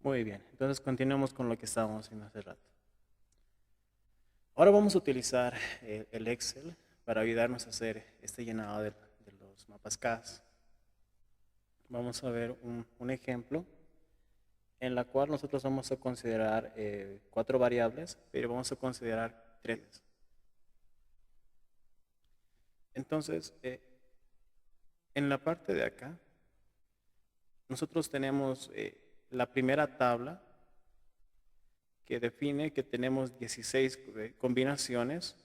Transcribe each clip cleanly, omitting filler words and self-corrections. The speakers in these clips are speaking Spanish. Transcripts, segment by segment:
Muy bien, entonces continuemos con lo que estábamos haciendo hace rato. Ahora vamos a utilizar el Excel para ayudarnos a hacer este llenado de los mapas CAS. Vamos a ver un ejemplo en la cual nosotros vamos a considerar 4 variables, pero vamos a considerar 3. Entonces, en la parte de acá, nosotros tenemos la primera tabla que define que tenemos 16 combinaciones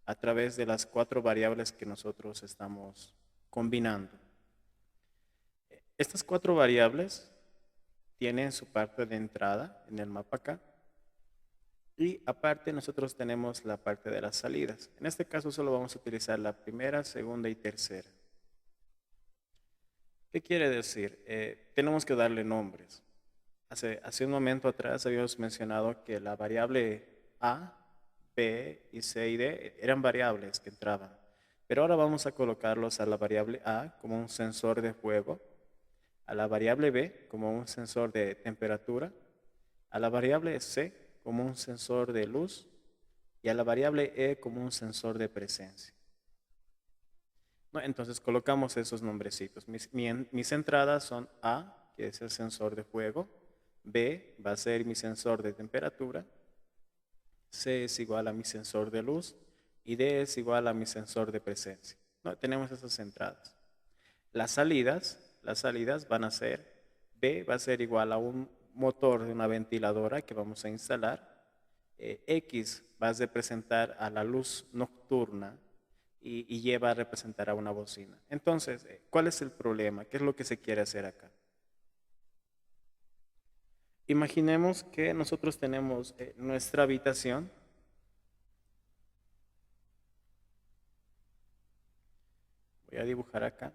a través de las 4 variables que nosotros estamos combinando. Estas 4 variables tienen su parte de entrada en el mapa acá. Y aparte nosotros tenemos la parte de las salidas. En este caso solo vamos a utilizar la primera, segunda y tercera. ¿Qué quiere decir? Tenemos que darle nombres. Hace un momento atrás habíamos mencionado que la variable A, B y C y D eran variables que entraban. Pero ahora vamos a colocarlos a la variable A como un sensor de fuego, a la variable B como un sensor de temperatura, a la variable C como un sensor de luz y a la variable E como un sensor de presencia. ¿No? Entonces colocamos esos nombrecitos. Mis entradas son A, que es el sensor de fuego, B va a ser mi sensor de temperatura, C es igual a mi sensor de luz y D es igual a mi sensor de presencia. ¿No? Tenemos esas entradas. Las salidas van a ser, B va a ser igual a un motor de una ventiladora que vamos a instalar, X va a representar a la luz nocturna y Y va a representar a una bocina. Entonces, ¿cuál es el problema? ¿Qué es lo que se quiere hacer acá? Imaginemos que nosotros tenemos nuestra habitación. Voy a dibujar acá.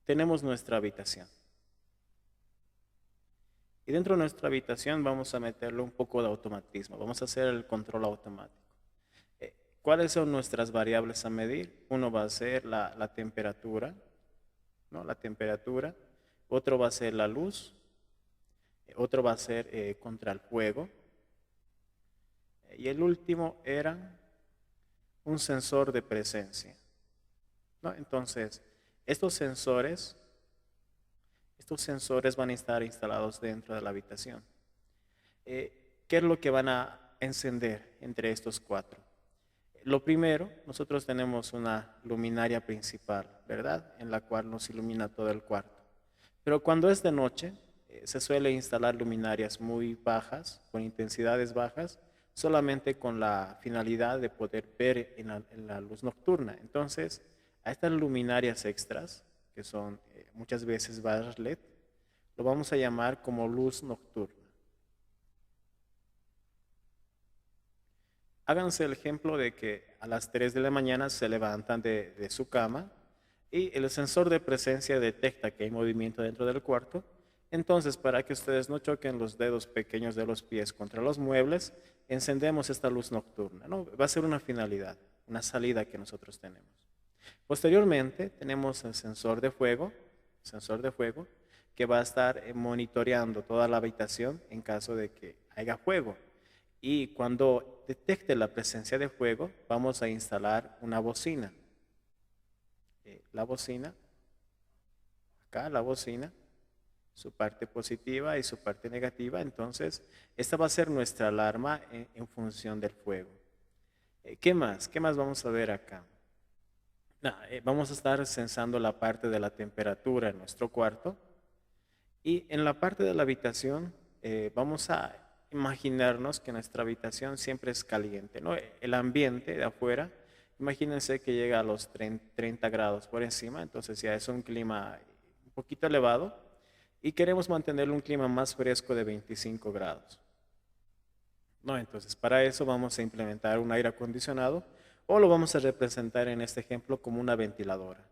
Tenemos nuestra habitación. Y dentro de nuestra habitación vamos a meterle un poco de automatismo. Vamos a hacer el control automático. ¿Cuáles son nuestras variables a medir? Uno va a ser la temperatura, ¿no? La temperatura. Otro va a ser la luz. Otro va a ser contra el fuego. Y el último era un sensor de presencia, ¿no? Entonces, estos sensores van a estar instalados dentro de la habitación. ¿Qué es lo que van a encender entre estos 4? Lo primero, nosotros tenemos una luminaria principal, ¿verdad? En la cual nos ilumina todo el cuarto. Pero cuando es de noche, se suele instalar luminarias muy bajas, con intensidades bajas, solamente con la finalidad de poder ver en la luz nocturna. Entonces, a estas luminarias extras, que son muchas veces barras LED, lo vamos a llamar como luz nocturna. Háganse el ejemplo de que a las 3 de la mañana se levantan de su cama y el sensor de presencia detecta que hay movimiento dentro del cuarto. Entonces, para que ustedes no choquen los dedos pequeños de los pies contra los muebles, encendemos esta luz nocturna, ¿no? Va a ser una finalidad, una salida que nosotros tenemos. Posteriormente, tenemos el sensor de fuego, que va a estar monitoreando toda la habitación en caso de que haya fuego. Y cuando detecte la presencia de fuego, vamos a instalar una bocina. La bocina, acá la bocina, su parte positiva y su parte negativa. Entonces, esta va a ser nuestra alarma en función del fuego. ¿Qué más? ¿Qué más vamos a ver acá? Vamos a estar sensando la parte de la temperatura en nuestro cuarto. Y en la parte de la habitación vamos a imaginarnos que nuestra habitación siempre es caliente, ¿no? El ambiente de afuera, imagínense que llega a los 30 grados por encima, entonces ya es un clima un poquito elevado y queremos mantener un clima más fresco de 25 grados. ¿No? Entonces, para eso vamos a implementar un aire acondicionado o lo vamos a representar en este ejemplo como una ventiladora.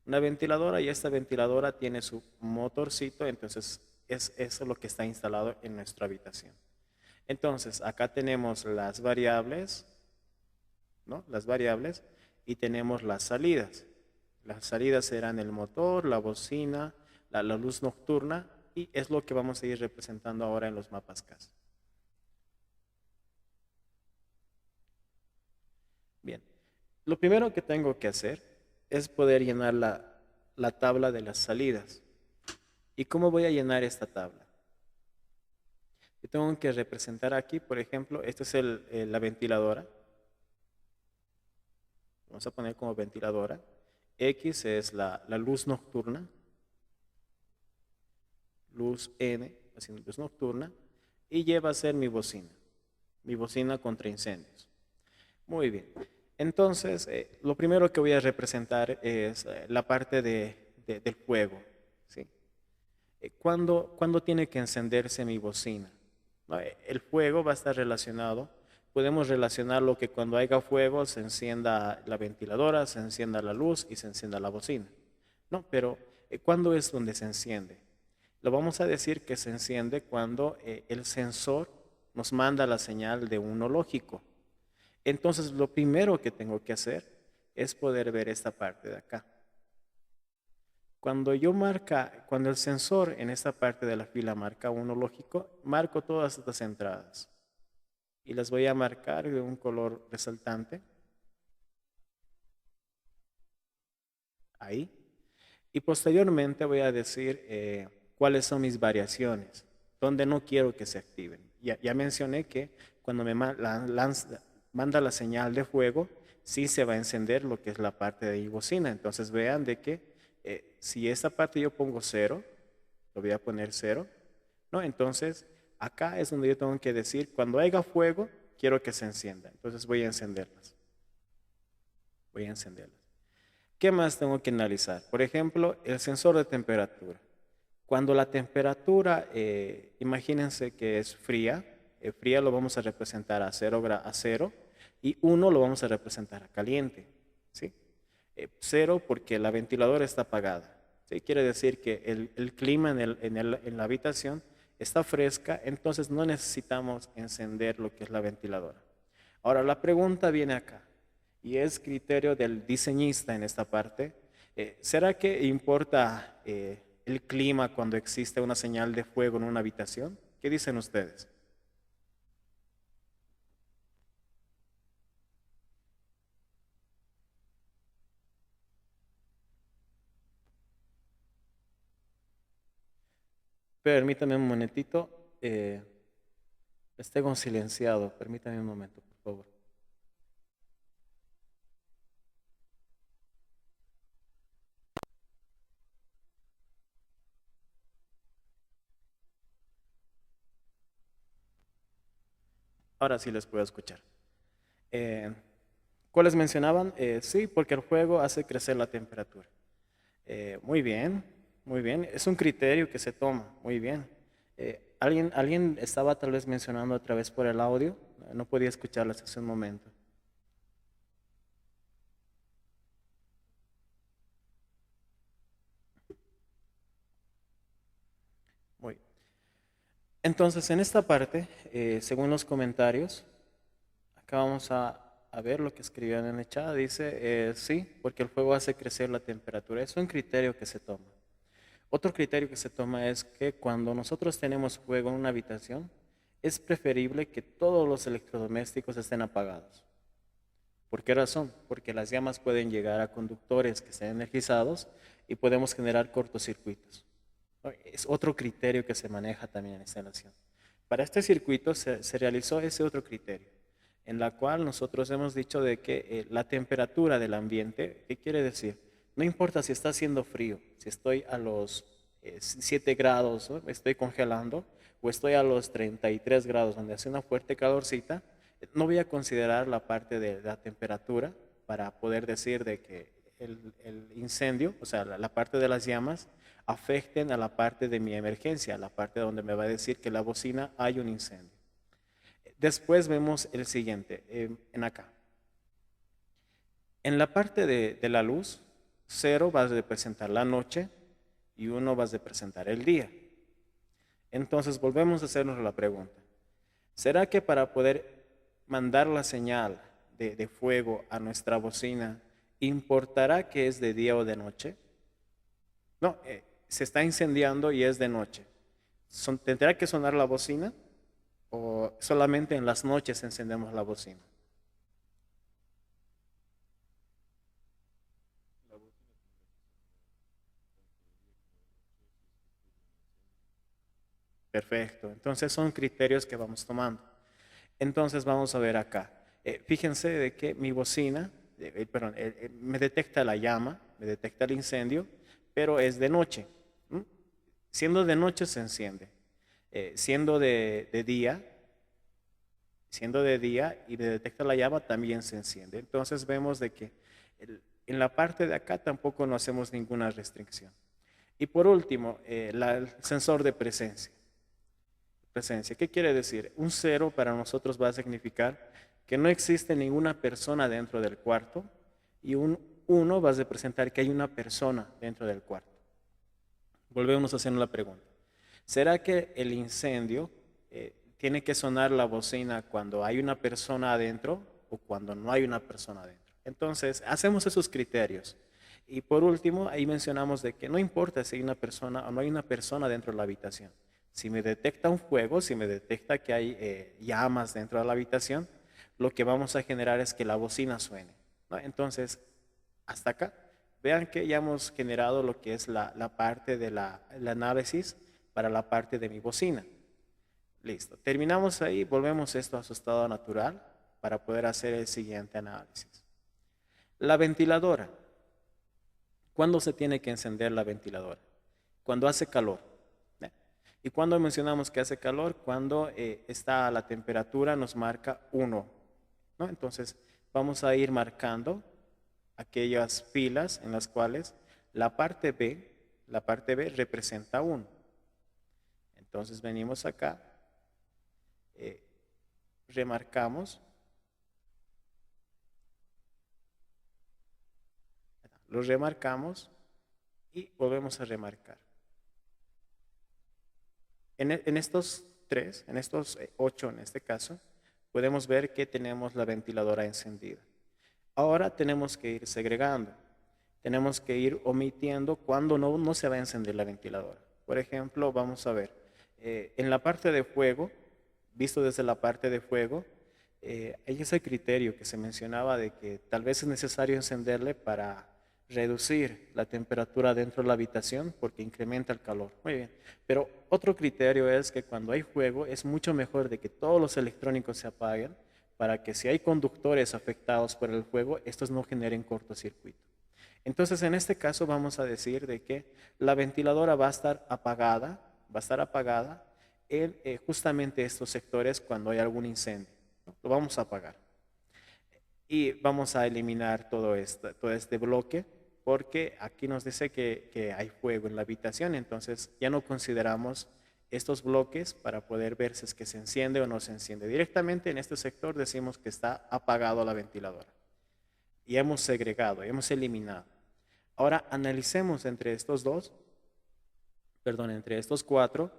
Una ventiladora y esta ventiladora tiene su motorcito, entonces es eso lo que está instalado en nuestra habitación. Entonces, acá tenemos las variables, ¿no? Las variables y tenemos las salidas. Las salidas serán el motor, la bocina, la luz nocturna y es lo que vamos a ir representando ahora en los mapas CAS. Bien, lo primero que tengo que hacer es poder llenar la tabla de las salidas. ¿Y cómo voy a llenar esta tabla? Yo tengo que representar aquí, por ejemplo, esta es la ventiladora. Vamos a poner como ventiladora. X es la luz nocturna. Luz N, haciendo luz nocturna. Y Y va a ser mi bocina contra incendios. Muy bien. Entonces, lo primero que voy a representar es la parte del fuego. ¿Sí? ¿Cuándo tiene que encenderse mi bocina? ¿No? El fuego va a estar relacionado. Podemos relacionarlo que cuando haya fuego se encienda la ventiladora, se encienda la luz y se encienda la bocina. No, pero ¿cuándo es donde se enciende? Lo vamos a decir que se enciende cuando el sensor nos manda la señal de uno lógico. Entonces, lo primero que tengo que hacer es poder ver esta parte de acá. Cuando el sensor en esta parte de la fila marca uno lógico, marco todas estas entradas. Y las voy a marcar de un color resaltante. Ahí. Y posteriormente voy a decir cuáles son mis variaciones, donde no quiero que se activen. Ya mencioné que cuando me manda la señal de fuego, sí se va a encender lo que es la parte de bocina. Entonces vean de que si esta parte yo pongo 0, lo voy a poner 0, ¿no? Entonces acá es donde yo tengo que decir, cuando haya fuego, quiero que se encienda. Entonces voy a encenderlas. Voy a encenderlas. ¿Qué más tengo que analizar? Por ejemplo, el sensor de temperatura. Cuando la temperatura, imagínense que es fría, fría lo vamos a representar a 0 y 1 lo vamos a representar a caliente. ¿Sí? 0 porque la ventiladora está apagada. ¿Sí? Quiere decir que el clima en la habitación está fresca, entonces no necesitamos encender lo que es la ventiladora. Ahora, la pregunta viene acá, y es criterio del diseñista en esta parte. ¿Será que importa el clima cuando existe una señal de fuego en una habitación? ¿Qué dicen ustedes? Permítame un momentito. Tengo silenciado. Permítame un momento, por favor. Ahora sí les puedo escuchar. ¿Cuáles mencionaban? Sí, porque el fuego hace crecer la temperatura. Muy bien, muy bien. Es un criterio que se toma. Muy bien. ¿Alguien estaba tal vez mencionando otra vez por el audio? No podía escucharlas hace un momento. Muy bien. Entonces, en esta parte, según los comentarios, acá vamos a ver lo que escribieron en el chat. Dice, sí, porque el fuego hace crecer la temperatura. Es un criterio que se toma. Otro criterio que se toma es que cuando nosotros tenemos fuego en una habitación, es preferible que todos los electrodomésticos estén apagados. ¿Por qué razón? Porque las llamas pueden llegar a conductores que estén energizados y podemos generar cortocircuitos. Es otro criterio que se maneja también en instalación. Para este circuito se realizó ese otro criterio, en la cual nosotros hemos dicho de que la temperatura del ambiente, ¿qué quiere decir? No importa si está haciendo frío, si estoy a los 7 grados, ¿no? Estoy congelando, o estoy a los 33 grados, donde hace una fuerte calorcita, no voy a considerar la parte de la temperatura para poder decir de que el incendio, o sea, la parte de las llamas, afecten a la parte de mi emergencia, a la parte donde me va a decir que la bocina hay un incendio. Después vemos el siguiente, en acá. En la parte de la luz, 0 va a representar la noche y 1 va a representar el día. Entonces volvemos a hacernos la pregunta. ¿Será que para poder mandar la señal de fuego a nuestra bocina, importará que es de día o de noche? No, se está incendiando y es de noche. ¿Tendrá que sonar la bocina o solamente en las noches encendemos la bocina? Perfecto. Entonces son criterios que vamos tomando. Entonces vamos a ver acá. Fíjense de que mi bocina, perdón, me detecta la llama, me detecta el incendio, pero es de noche. ¿M? Siendo de noche se enciende. Siendo de día, siendo de día y me detecta la llama, también se enciende. Entonces vemos de que en la parte de acá tampoco no hacemos ninguna restricción. Y por último, el sensor de presencia. Presencia. ¿Qué quiere decir? Un cero para nosotros va a significar que no existe ninguna persona dentro del cuarto y un uno va a representar que hay una persona dentro del cuarto. Volvemos a hacer la pregunta. ¿Será que el incendio tiene que sonar la bocina cuando hay una persona adentro o cuando no hay una persona adentro? Entonces, hacemos esos criterios. Y por último, ahí mencionamos de que no importa si hay una persona o no hay una persona dentro de la habitación. Si me detecta un fuego, si me detecta que hay llamas dentro de la habitación, lo que vamos a generar es que la bocina suene, ¿no? Entonces, hasta acá, vean que ya hemos generado lo que es la parte del análisis para la parte de mi bocina. Listo. Terminamos ahí, volvemos esto a su estado natural para poder hacer el siguiente análisis. La ventiladora. ¿Cuándo se tiene que encender la ventiladora? Cuando hace calor. ¿Y cuando mencionamos que hace calor? Cuando está la temperatura nos marca 1, ¿no? Entonces vamos a ir marcando aquellas filas en las cuales la parte B representa 1. Entonces venimos acá, remarcamos, lo remarcamos y volvemos a remarcar. En estos 3, en estos 8 en este caso, podemos ver que tenemos la ventiladora encendida. Ahora tenemos que ir segregando, tenemos que ir omitiendo cuando no se va a encender la ventiladora. Por ejemplo, vamos a ver, en la parte de fuego, visto desde la parte de fuego, hay ese criterio que se mencionaba de que tal vez es necesario encenderle para reducir la temperatura dentro de la habitación porque incrementa el calor. Muy bien, pero otro criterio es que cuando hay fuego es mucho mejor de que todos los electrónicos se apaguen para que si hay conductores afectados por el fuego, estos no generen cortocircuito. Entonces, en este caso vamos a decir de que la ventiladora va a estar apagada en justamente estos sectores cuando hay algún incendio, ¿no? Lo vamos a apagar. Y vamos a eliminar todo este bloque porque aquí nos dice que hay fuego en la habitación, entonces ya no consideramos estos bloques para poder ver si es que se enciende o no se enciende. Directamente en este sector decimos que está apagado la ventiladora. Y hemos segregado, hemos eliminado. Ahora analicemos entre estos entre estos 4,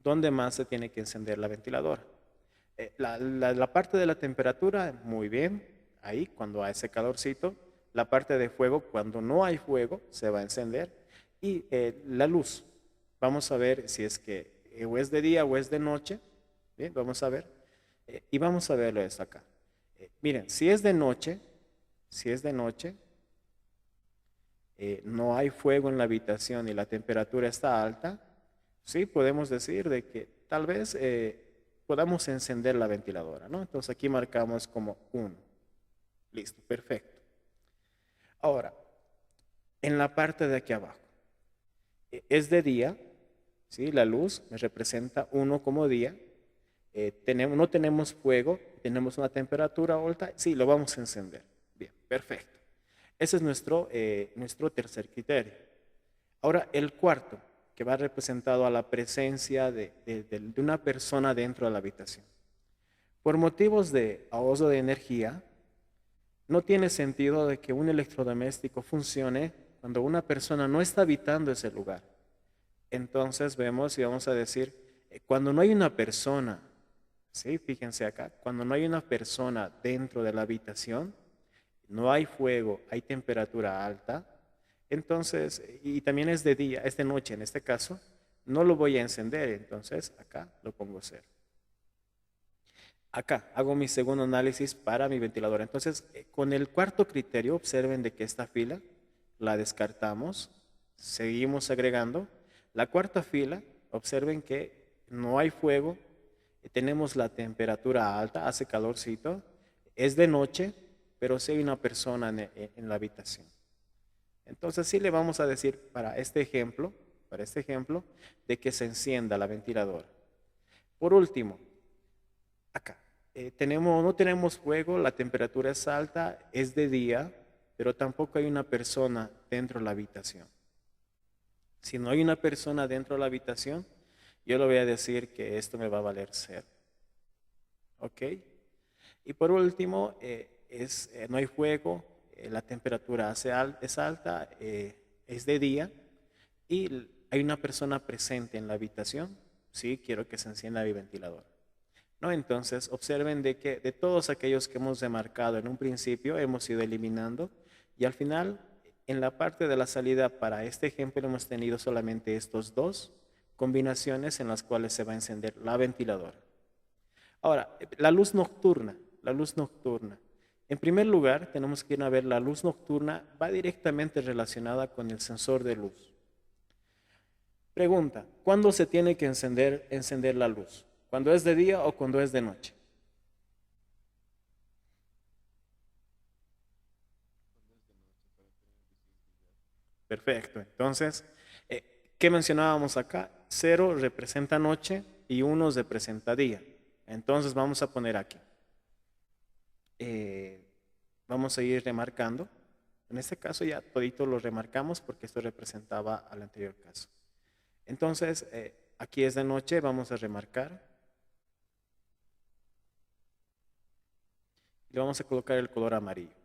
¿dónde más se tiene que encender la ventiladora? La parte de la temperatura, muy bien, ahí cuando hay ese calorcito. La parte de fuego, cuando no hay fuego, se va a encender. Y la luz, vamos a ver si es que o es de día o es de noche. Bien, vamos a ver. Y vamos a verlo esto acá. Miren, si es de noche, no hay fuego en la habitación y la temperatura está alta, sí, podemos decir de que tal vez podamos encender la ventiladora, ¿no? Entonces aquí marcamos como 1. Listo, perfecto. Ahora, en la parte de aquí abajo, es de día, ¿sí? La luz me representa 1 como día. No tenemos fuego, tenemos una temperatura alta, sí, lo vamos a encender. Bien, perfecto. Ese es nuestro tercer criterio. Ahora, el cuarto, que va representado a la presencia de una persona dentro de la habitación. Por motivos de ahorro de energía, no tiene sentido de que un electrodoméstico funcione cuando una persona no está habitando ese lugar. Entonces vemos y vamos a decir, cuando no hay una persona, ¿sí? Fíjense acá, cuando no hay una persona dentro de la habitación, no hay fuego, hay temperatura alta, entonces, y también es de día, es de noche en este caso, no lo voy a encender, entonces acá lo pongo cero. Acá hago mi segundo análisis para mi ventilador. Entonces, con el cuarto criterio, observen de que esta fila la descartamos, seguimos agregando. La cuarta fila, observen que no hay fuego, tenemos la temperatura alta, hace calorcito, es de noche, pero sí hay una persona en la habitación. Entonces, sí le vamos a decir para este ejemplo, de que se encienda la ventiladora. Por último, acá, no tenemos fuego, la temperatura es alta, es de día, pero tampoco hay una persona dentro de la habitación. Si no hay una persona dentro de la habitación, yo le voy a decir que esto me va a valer cero. ¿Ok? Y por último, no hay fuego, la temperatura es alta, es de día y hay una persona presente en la habitación. Sí, quiero que se encienda mi ventilador. ¿No? Entonces, observen de que de todos aquellos que hemos demarcado en un principio, hemos ido eliminando y al final, en la parte de la salida para este ejemplo, hemos tenido solamente estos dos combinaciones en las cuales se va a encender la ventiladora. Ahora, la luz nocturna, la luz nocturna. En primer lugar, tenemos que ir a ver la luz nocturna, va directamente relacionada con el sensor de luz. Pregunta, ¿cuándo se tiene que encender la luz? ¿Cuando es de día o cuando es de noche? Perfecto. Entonces, ¿qué mencionábamos acá? 0 representa noche y 1 representa día. Entonces vamos a poner aquí. Vamos a ir remarcando. En este caso ya todito lo remarcamos porque esto representaba al anterior caso. Entonces, aquí es de noche, vamos a remarcar. Le vamos a colocar el color amarillo.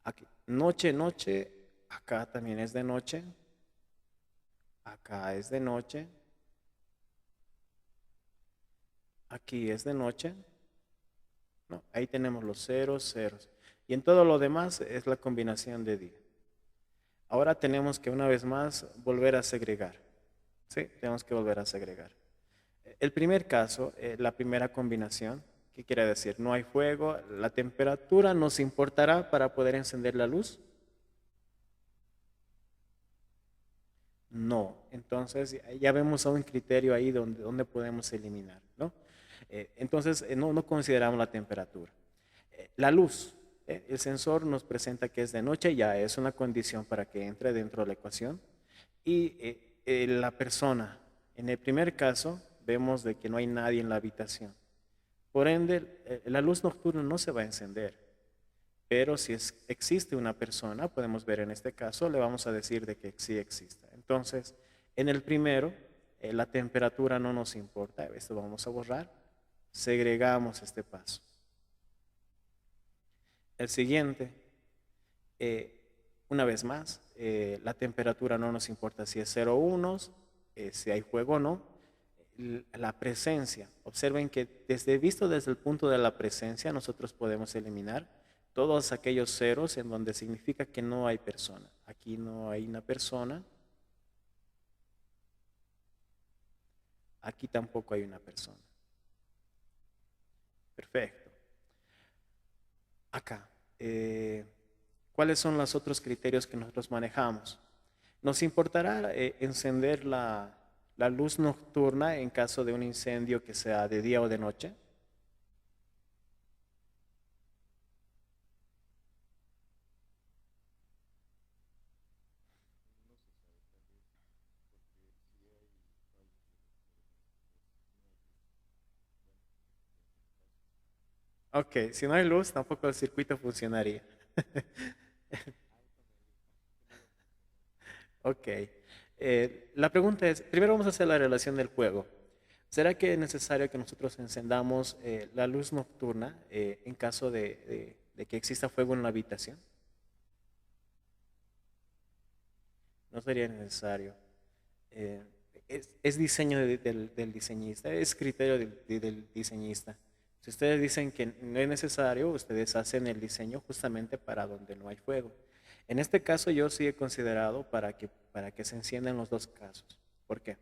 Aquí, noche, noche, acá también es de noche. Acá es de noche. Aquí es de noche. No, ahí tenemos los ceros, ceros. Y en todo lo demás es la combinación de día. Ahora tenemos que una vez más volver a segregar. Sí, tenemos que volver a segregar. El primer caso, la primera combinación, ¿qué quiere decir? No hay fuego, la temperatura nos importará para poder encender la luz. No, entonces ya vemos a un criterio ahí donde podemos eliminar, ¿no? Entonces no consideramos la temperatura. La luz, el sensor nos presenta que es de noche, ya es una condición para que entre dentro de la ecuación. Y la persona, en el primer caso, vemos de que no hay nadie en la habitación. Por ende, la luz nocturna no se va a encender. Pero si existe una persona, podemos ver en este caso, le vamos a decir de que sí exista. Entonces, en el primero, la temperatura no nos importa. Esto vamos a borrar. Segregamos este paso. El siguiente, una vez más, la temperatura no nos importa si es 0 o 1, si hay fuego o no. La presencia, observen que visto desde el punto de la presencia, nosotros podemos eliminar todos aquellos ceros en donde significa que no hay persona. Aquí no hay una persona. Aquí tampoco hay una persona. Perfecto. Acá, ¿cuáles son los otros criterios que nosotros manejamos? Nos importará encender la luz nocturna en caso de un incendio que sea de día o de noche. Ok, si no hay luz, tampoco el circuito funcionaría. Ok. La pregunta es, primero vamos a hacer la relación del juego. ¿Será que es necesario que nosotros encendamos la luz nocturna en caso de que exista fuego en la habitación? No sería necesario. Eh, es diseño del diseñista, es criterio del diseñista. Si ustedes dicen que no es necesario, ustedes hacen el diseño justamente para donde no hay fuego. En este caso yo sí he considerado para que se enciendan los dos casos. ¿Por qué?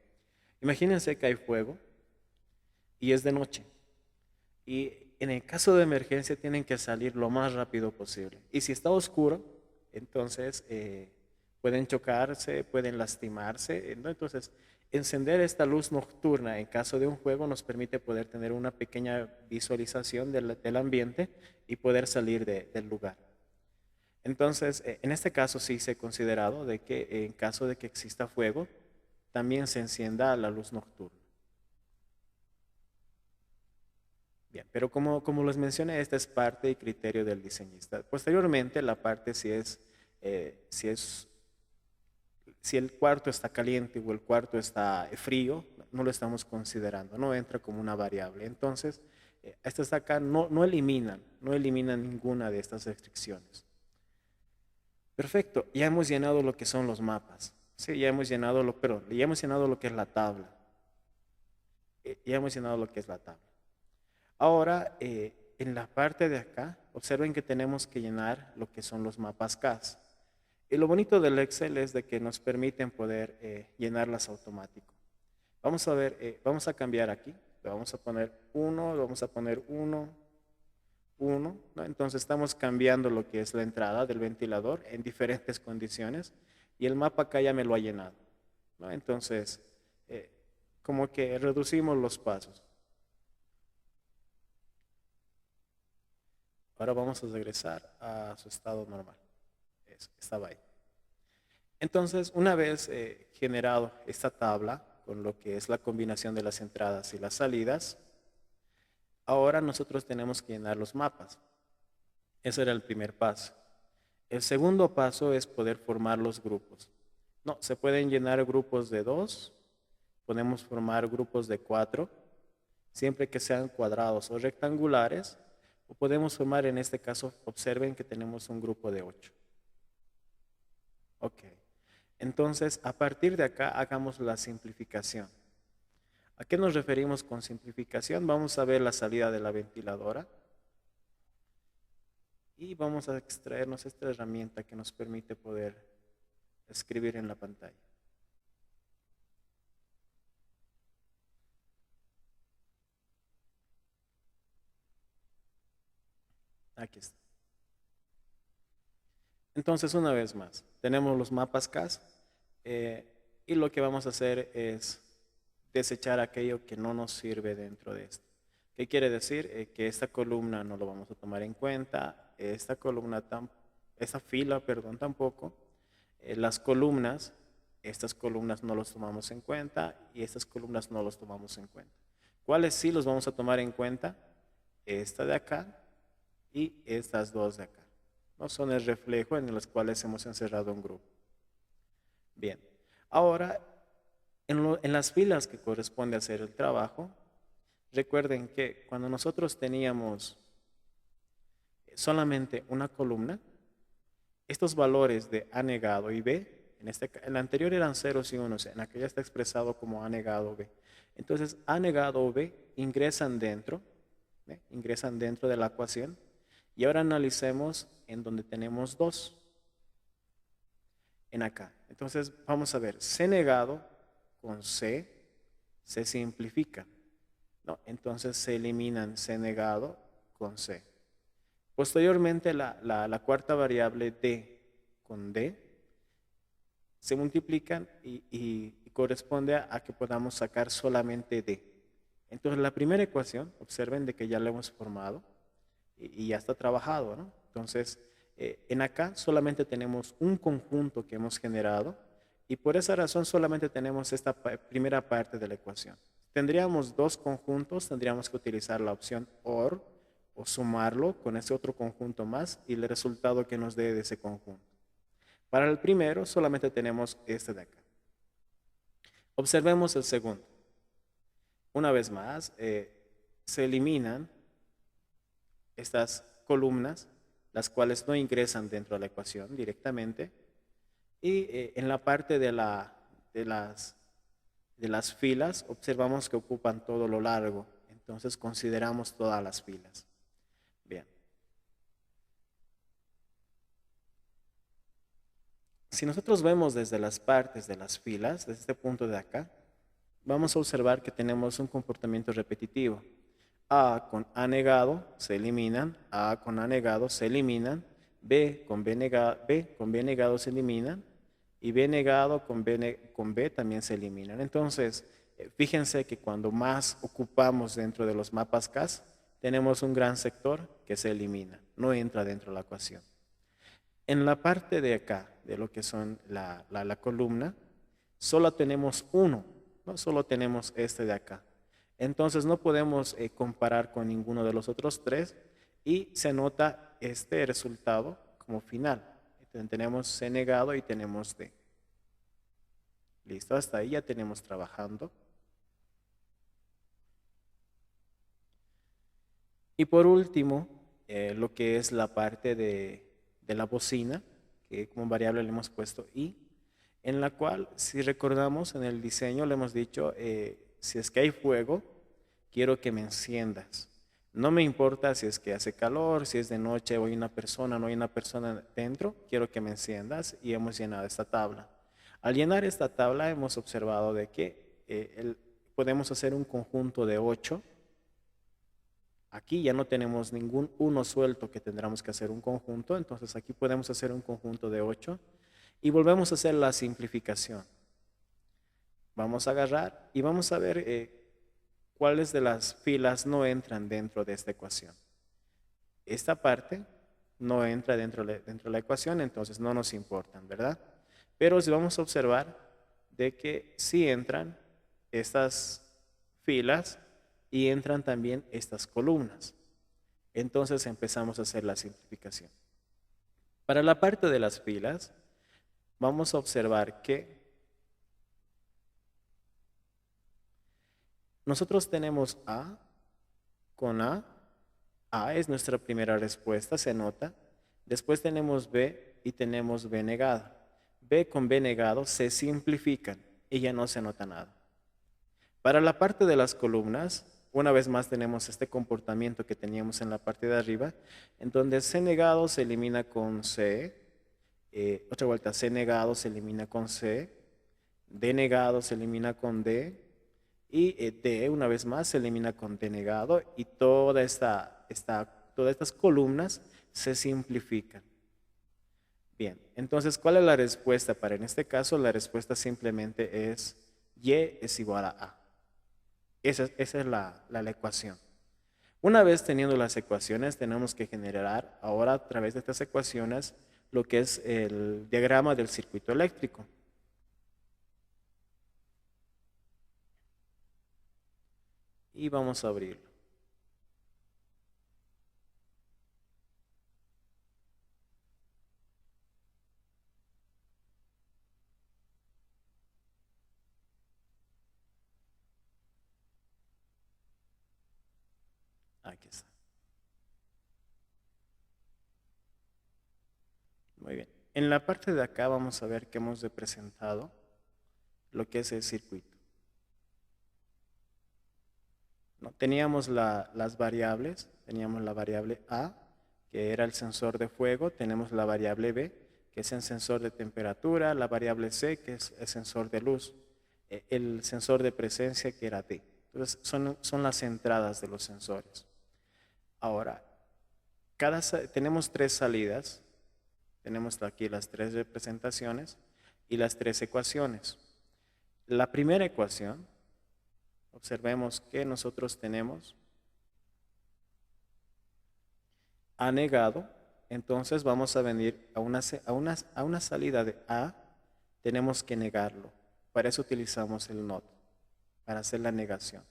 Imagínense que hay fuego y es de noche. Y en el caso de emergencia tienen que salir lo más rápido posible. Y si está oscuro, entonces pueden chocarse, pueden lastimarse, ¿no? Entonces, encender esta luz nocturna en caso de un fuego nos permite poder tener una pequeña visualización del ambiente y poder salir del lugar. Entonces, en este caso sí se ha considerado de que en caso de que exista fuego, también se encienda la luz nocturna. Bien, pero como les mencioné, esta es parte y criterio del diseñista. Posteriormente, la parte si el cuarto está caliente o el cuarto está frío, no lo estamos considerando, no entra como una variable. Entonces, estas acá no eliminan ninguna de estas restricciones. Perfecto, ya hemos llenado lo que son los mapas. Sí, ya hemos llenado ya hemos llenado lo que es la tabla. Ya hemos llenado lo que es la tabla. Ahora, en la parte de acá, observen que tenemos que llenar lo que son los mapas CAS. Y lo bonito del Excel es de que nos permiten poder llenarlas automático. Vamos a ver, vamos a cambiar aquí. Le vamos a poner 1, le vamos a poner 1, 1, ¿no? Entonces estamos cambiando lo que es la entrada del ventilador en diferentes condiciones y el mapa acá ya me lo ha llenado, ¿no? Entonces, como que reducimos los pasos. Ahora vamos a regresar a su estado normal. Eso, estaba ahí. Entonces, una vez generado esta tabla con lo que es la combinación de las entradas y las salidas, ahora nosotros tenemos que llenar los mapas. Ese era el primer paso. El segundo paso es poder formar los grupos. No, se pueden llenar grupos de 2, podemos formar grupos de 4, siempre que sean cuadrados o rectangulares, o podemos formar, en este caso, observen que tenemos un grupo de 8. Ok. Entonces, a partir de acá, hagamos la simplificación. ¿A qué nos referimos con simplificación? Vamos a ver la salida de la ventiladora. Y vamos a extraernos esta herramienta que nos permite poder escribir en la pantalla. Aquí está. Entonces, una vez más, tenemos los mapas CAS y lo que vamos a hacer es desechar aquello que no nos sirve dentro de esto. ¿Qué quiere decir? Que esta columna no lo vamos a tomar en cuenta, esta fila, perdón, tampoco. Las columnas, estas columnas no los tomamos en cuenta y estas columnas no los tomamos en cuenta. ¿Cuáles sí los vamos a tomar en cuenta? Esta de acá y estas dos de acá. No son el reflejo en los cuales hemos encerrado un grupo. Bien, ahora en las filas que corresponde hacer el trabajo, recuerden que cuando nosotros teníamos solamente una columna, estos valores de A negado y B, en la anterior eran ceros y unos, en aquella está expresado como A negado B. Entonces, A negado o B ingresan dentro de la ecuación. Y ahora analicemos en donde tenemos 2. En acá. Entonces, vamos a ver, C negado con C se simplifica, ¿no? Entonces se eliminan C negado con C. Posteriormente, la cuarta variable D con D se multiplican y corresponde a que podamos sacar solamente D. Entonces, la primera ecuación, observen de que ya la hemos formado y ya está trabajado, ¿no? Entonces, en acá solamente tenemos un conjunto que hemos generado y por esa razón solamente tenemos esta primera parte de la ecuación. Tendríamos dos conjuntos, tendríamos que utilizar la opción OR o sumarlo con ese otro conjunto más y el resultado que nos dé de ese conjunto. Para el primero solamente tenemos este de acá. Observemos el segundo. Una vez más, se eliminan estas columnas, las cuales no ingresan dentro de la ecuación directamente. Y en la parte de las filas, observamos que ocupan todo lo largo. Entonces consideramos todas las filas. Bien. Si nosotros vemos desde las partes de las filas, desde este punto de acá, vamos a observar que tenemos un comportamiento repetitivo. A con A negado se eliminan, A con A negado se eliminan, B con B negado se eliminan y B negado con B también se eliminan. Entonces, fíjense que cuando más ocupamos dentro de los mapas CAS, tenemos un gran sector que se elimina, no entra dentro de la ecuación. En la parte de acá, de lo que son la columna, solo tenemos uno, ¿no? Solo tenemos este de acá. Entonces no podemos comparar con ninguno de los otros tres y se nota este resultado como final. Entonces, tenemos C negado y tenemos D. Listo, hasta ahí ya tenemos trabajando. Y por último, lo que es la parte de la bocina, que como variable le hemos puesto I, en la cual, si recordamos, en el diseño le hemos dicho, si es que hay fuego, quiero que me enciendas. No me importa si es que hace calor, si es de noche o hay una persona, no hay una persona dentro, quiero que me enciendas y hemos llenado esta tabla. Al llenar esta tabla hemos observado de que podemos hacer un conjunto de 8. Aquí ya no tenemos ningún uno suelto que tendremos que hacer un conjunto, entonces aquí podemos hacer un conjunto de 8 y volvemos a hacer la simplificación. Vamos a agarrar y vamos a ver cuáles de las filas no entran dentro de esta ecuación. Esta parte no entra dentro de la ecuación, entonces no nos importan, ¿verdad? Pero si vamos a observar de que sí entran estas filas y entran también estas columnas. Entonces empezamos a hacer la simplificación. Para la parte de las filas, vamos a observar que nosotros tenemos A con A. A es nuestra primera respuesta, se nota. Después tenemos B y tenemos B negada. B con B negado se simplifican y ya no se nota nada. Para la parte de las columnas, una vez más tenemos este comportamiento que teníamos en la parte de arriba, en donde C negado se elimina con C, otra vuelta, C negado se elimina con C, D negado se elimina con D, y D una vez más se elimina con D negado, y todas estas columnas se simplifican. Bien, entonces, ¿cuál es la respuesta? Para en este caso, la respuesta simplemente es Y es igual a A. Esa es la ecuación. Una vez teniendo las ecuaciones, tenemos que generar ahora a través de estas ecuaciones lo que es el diagrama del circuito eléctrico. Y vamos a abrirlo. Aquí está. Muy bien. En la parte de acá vamos a ver que hemos representado lo que es el circuito. ¿No? Teníamos las variables, teníamos la variable A, que era el sensor de fuego, tenemos la variable B, que es el sensor de temperatura, la variable C, que es el sensor de luz, el sensor de presencia, que era D. Entonces, son las entradas de los sensores. Ahora, tenemos 3 salidas, tenemos aquí las 3 representaciones y las 3 ecuaciones. La primera ecuación, observemos que nosotros tenemos A negado, entonces vamos a venir a una salida de A, tenemos que negarlo. Para eso utilizamos el not, para hacer la negación.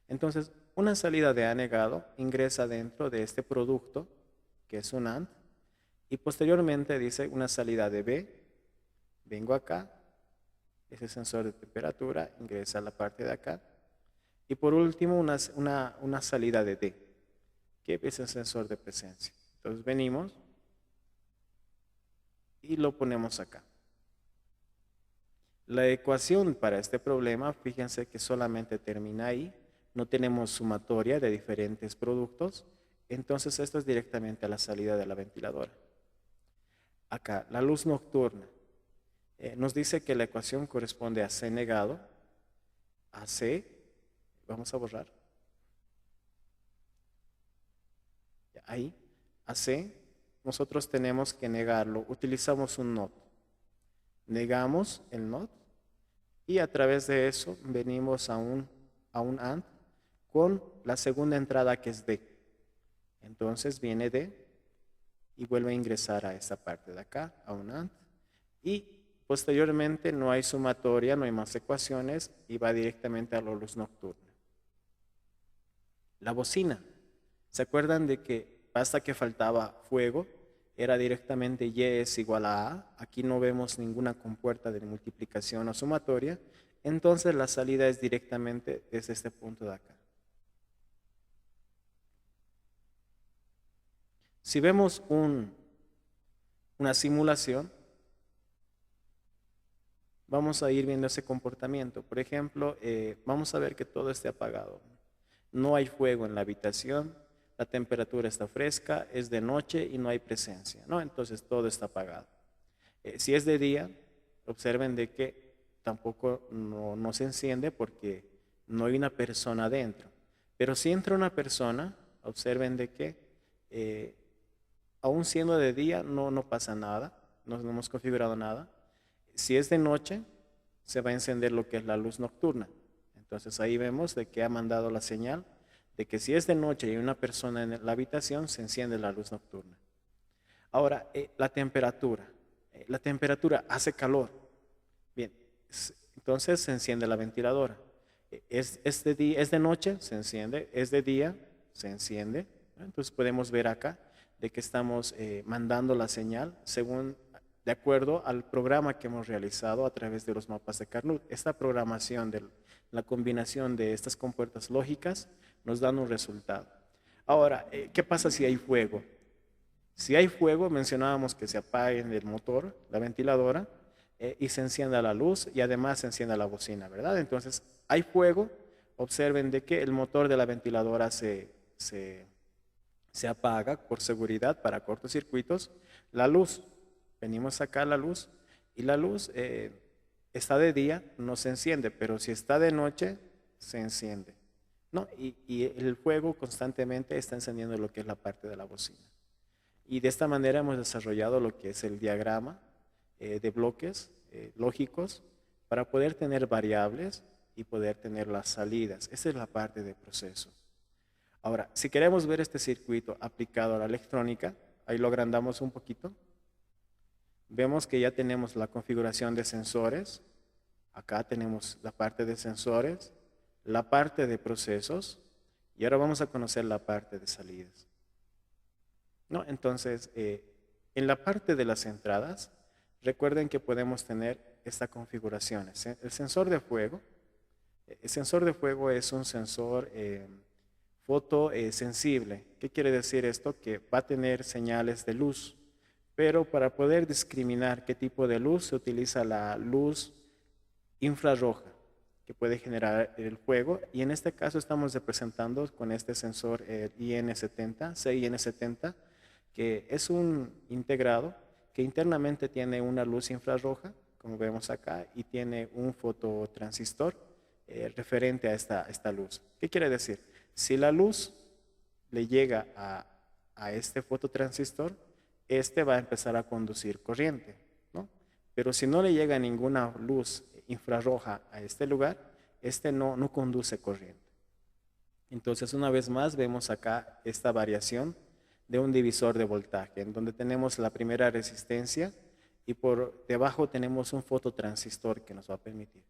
Entonces, una salida de A negado ingresa dentro de este producto, que es un AND, y posteriormente dice una salida de B, vengo acá, ese sensor de temperatura ingresa a la parte de acá, y por último una salida de D, que es el sensor de presencia. Entonces venimos y lo ponemos acá. La ecuación para este problema, fíjense que solamente termina ahí, no tenemos sumatoria de diferentes productos, entonces esto es directamente a la salida de la ventiladora. Acá, la luz nocturna. Nos dice que la ecuación corresponde a C negado, AC, vamos a borrar, ahí, AC, nosotros tenemos que negarlo, utilizamos un not, negamos el not y a través de eso venimos a un AND con la segunda entrada que es D. Entonces viene D y vuelve a ingresar a esta parte de acá, a un AND. Y posteriormente no hay sumatoria, no hay más ecuaciones y va directamente a la luz nocturna. La bocina. ¿Se acuerdan de que basta que faltaba fuego? Era directamente Y es igual a A. Aquí no vemos ninguna compuerta de multiplicación o sumatoria. Entonces la salida es directamente desde este punto de acá. Si vemos una simulación, vamos a ir viendo ese comportamiento. Por ejemplo, vamos a ver que todo esté apagado. No hay fuego en la habitación, la temperatura está fresca, es de noche y no hay presencia, ¿no? Entonces todo está apagado. Si es de día, observen de que tampoco no se enciende porque no hay una persona dentro. Pero si entra una persona, observen de que aún siendo de día no pasa nada, no hemos configurado nada. Si es de noche, se va a encender lo que es la luz nocturna. Entonces ahí vemos de que ha mandado la señal de que si es de noche y hay una persona en la habitación, se enciende la luz nocturna. Ahora, la temperatura. La temperatura hace calor. Bien, entonces se enciende la ventiladora. Es de noche, se enciende. Es de día, se enciende. Entonces podemos ver acá de que estamos mandando la señal de acuerdo al programa que hemos realizado a través de los mapas de Carnot. Esta programación de la combinación de estas compuertas lógicas nos dan un resultado. Ahora, ¿qué pasa si hay fuego? Si hay fuego, mencionábamos que se apague el motor, la ventiladora, y se encienda la luz y además se encienda la bocina, ¿verdad? Entonces, hay fuego, observen de que el motor de la ventiladora se apaga por seguridad para cortocircuitos. La luz, venimos acá a la luz y la luz está de día, no se enciende, pero si está de noche, se enciende, ¿no? Y el fuego constantemente está encendiendo lo que es la parte de la bocina. Y de esta manera hemos desarrollado lo que es el diagrama de bloques lógicos para poder tener variables y poder tener las salidas. Esa es la parte de proceso. Ahora, si queremos ver este circuito aplicado a la electrónica, ahí lo agrandamos un poquito. Vemos que ya tenemos la configuración de sensores. Acá tenemos la parte de sensores, la parte de procesos y ahora vamos a conocer la parte de salidas. ¿No? Entonces, en la parte de las entradas, recuerden que podemos tener esta configuración. El sensor de fuego es un sensor fotosensible. ¿Qué quiere decir esto? Que va a tener señales de luz, pero para poder discriminar qué tipo de luz se utiliza la luz infrarroja que puede generar el fuego, y en este caso estamos representando con este sensor el IN70, CIN70, que es un integrado que internamente tiene una luz infrarroja, como vemos acá, y tiene un fototransistor referente a esta luz. ¿Qué quiere decir? Si la luz le llega a este fototransistor, este va a empezar a conducir corriente, ¿no? Pero si no le llega ninguna luz infrarroja a este lugar, este no conduce corriente. Entonces, una vez más, vemos acá esta variación de un divisor de voltaje, en donde tenemos la primera resistencia y por debajo tenemos un fototransistor que nos va a permitir.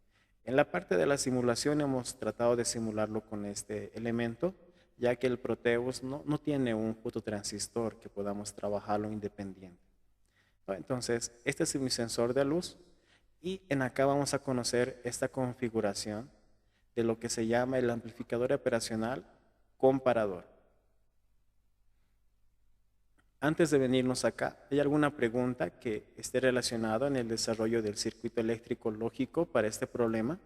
En la parte de la simulación hemos tratado de simularlo con este elemento, ya que el Proteus no tiene un fototransistor que podamos trabajarlo independiente. Entonces, este es mi sensor de luz y en acá vamos a conocer esta configuración de lo que se llama el amplificador operacional comparador. Antes de venirnos acá, ¿hay alguna pregunta que esté relacionada en el desarrollo del circuito eléctrico lógico para este problema?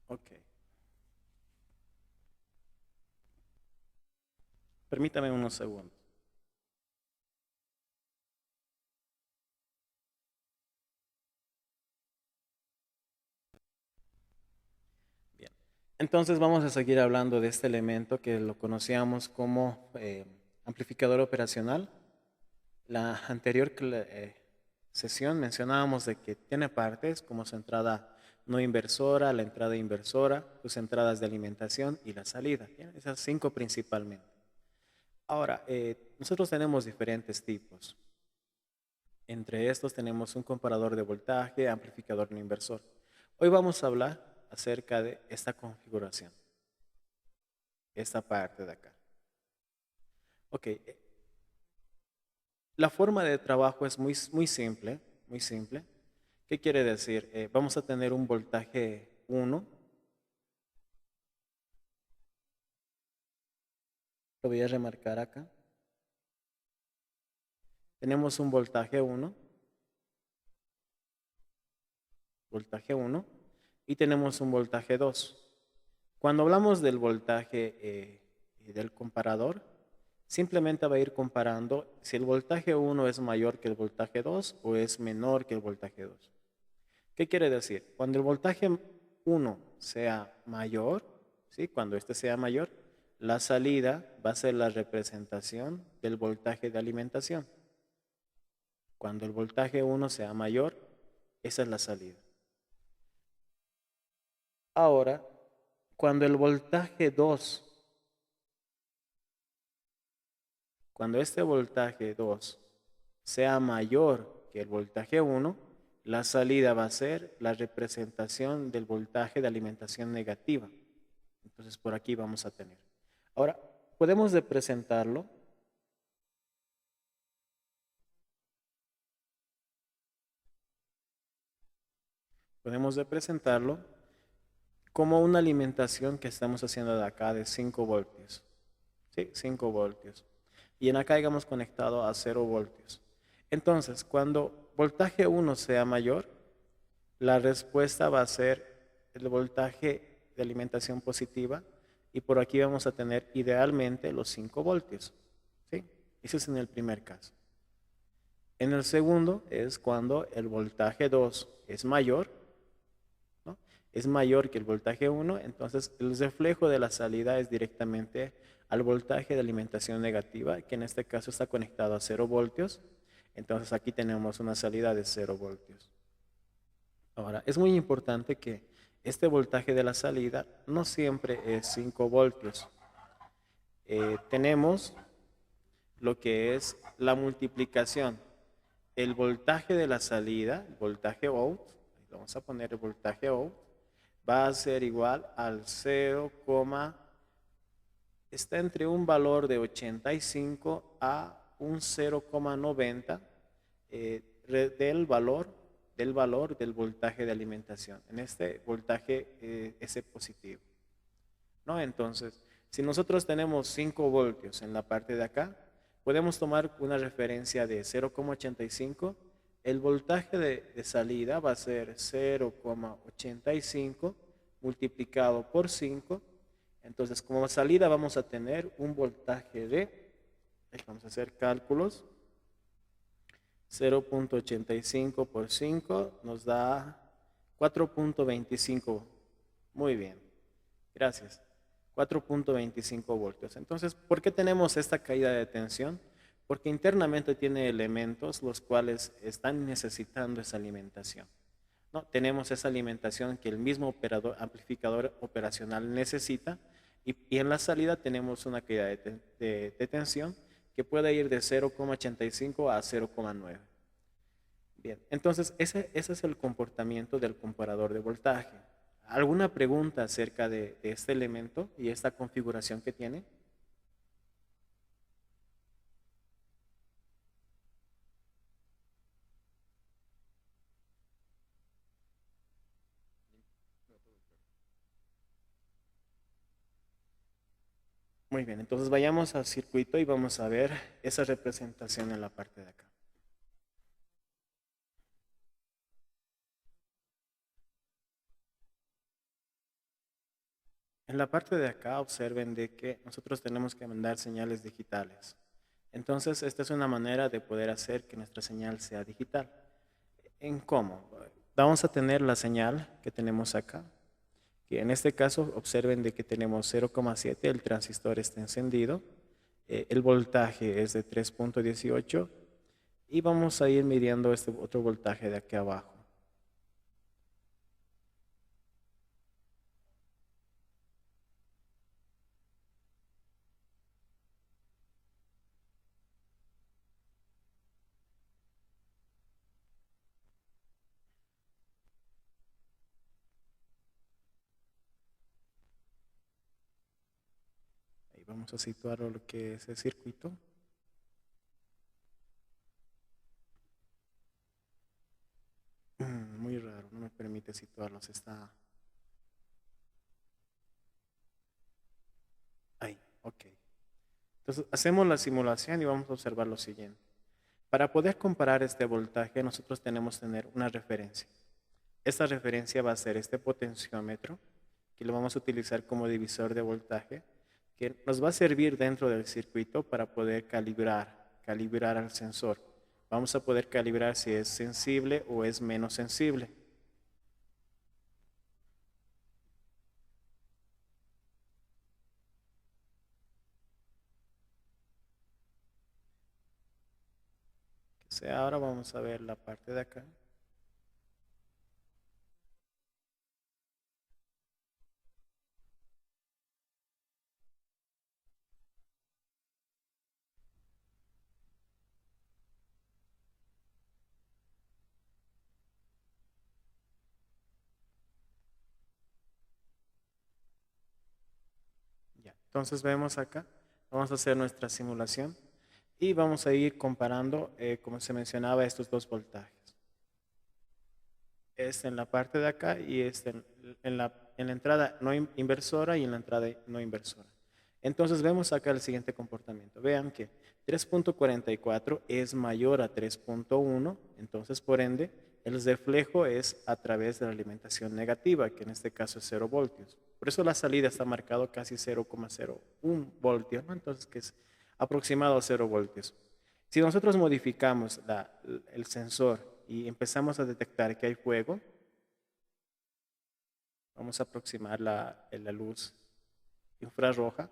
Ok. Permítame unos segundos. Bien. Entonces vamos a seguir hablando de este elemento que lo conocíamos como amplificador operacional. La anterior sesión mencionábamos de que tiene partes como su entrada no inversora, la entrada inversora, sus entradas de alimentación y la salida. Bien, esas 5 principalmente. Ahora, nosotros tenemos diferentes tipos. Entre estos tenemos un comparador de voltaje, amplificador no inversor. Hoy vamos a hablar acerca de esta configuración, esta parte de acá. Ok, la forma de trabajo es muy simple, muy simple. ¿Qué quiere decir? Vamos a tener un voltaje 1, lo voy a remarcar acá. Tenemos un voltaje 1 y tenemos un voltaje 2. Cuando hablamos del voltaje y del comparador, simplemente va a ir comparando si el voltaje 1 es mayor que el voltaje 2 o es menor que el voltaje 2. ¿Qué quiere decir? Cuando el voltaje 1 sea mayor, ¿sí? Cuando este sea mayor, la salida va a ser la representación del voltaje de alimentación. Cuando el voltaje 1 sea mayor, esa es la salida. Ahora, cuando el voltaje 2, cuando este voltaje 2 sea mayor que el voltaje 1, la salida va a ser la representación del voltaje de alimentación negativa. Entonces, por aquí vamos a tener. Ahora, podemos representarlo. Podemos representarlo como una alimentación que estamos haciendo de acá de 5 voltios. ¿Sí? 5 voltios. Y en acá hayamos conectado a 0 voltios. Entonces, cuando voltaje 1 sea mayor, la respuesta va a ser el voltaje de alimentación positiva y por aquí vamos a tener idealmente los 5 voltios. ¿Sí? Ese es en el primer caso. En el segundo es cuando el voltaje 2 es mayor, ¿no? Es mayor que el voltaje 1, entonces el reflejo de la salida es directamente al voltaje de alimentación negativa, que en este caso está conectado a 0 voltios. Entonces aquí tenemos una salida de 0 voltios. Ahora, es muy importante que este voltaje de la salida no siempre es 5 voltios. Tenemos lo que es la multiplicación. El voltaje de la salida, el voltaje out, vamos a poner el voltaje out, va a ser igual al 0, está entre un valor de 85 a un 0,90 del voltaje de alimentación. En este voltaje es positivo, ¿no? Entonces, si nosotros tenemos 5 voltios en la parte de acá, podemos tomar una referencia de 0,85. El voltaje de salida va a ser 0,85 multiplicado por 5. Entonces, como salida vamos a tener un voltaje de, vamos a hacer cálculos, 0,85 por 5 nos da 4,25. Muy bien, gracias. 4,25 voltios. Entonces, ¿por qué tenemos esta caída de tensión? Porque internamente tiene elementos los cuales están necesitando esa alimentación, ¿no? Tenemos esa alimentación que el mismo amplificador operacional necesita y en la salida tenemos una caída de tensión que puede ir de 0,85 a 0,9. Bien, entonces ese es el comportamiento del comparador de voltaje. ¿Alguna pregunta acerca de este elemento y esta configuración que tiene? Muy bien, entonces vayamos al circuito y vamos a ver esa representación en la parte de acá. En la parte de acá observen de que nosotros tenemos que mandar señales digitales. Entonces, esta es una manera de poder hacer que nuestra señal sea digital. ¿En cómo? Vamos a tener la señal que tenemos acá, que en este caso observen de que tenemos 0,7, el transistor está encendido, el voltaje es de 3.18 y vamos a ir midiendo este otro voltaje de aquí abajo. Ahí vamos a situar lo que es el circuito. Muy raro, no me permite situarlos, está ahí, ok. Entonces hacemos la simulación y vamos a observar lo siguiente. Para poder comparar este voltaje, nosotros tenemos que tener una referencia. Esta referencia va a ser este potenciómetro, que lo vamos a utilizar como divisor de voltaje, que nos va a servir dentro del circuito para poder calibrar al sensor. Vamos a poder calibrar si es sensible o es menos sensible. Ahora vamos a ver la parte de acá. Ya, entonces vemos acá, vamos a hacer nuestra simulación y vamos a ir comparando, como se mencionaba, estos dos voltajes. Este en la parte de acá y este en la entrada no inversora y en la entrada no inversora. Entonces vemos acá el siguiente comportamiento. Vean que 3.44 es mayor a 3.1, entonces por ende el reflejo es a través de la alimentación negativa, que en este caso es 0 voltios. Por eso la salida está marcado casi 0,01 voltios, ¿no? Entonces que es aproximado a 0 voltios. Si nosotros modificamos el sensor y empezamos a detectar que hay fuego, vamos a aproximar la luz infrarroja.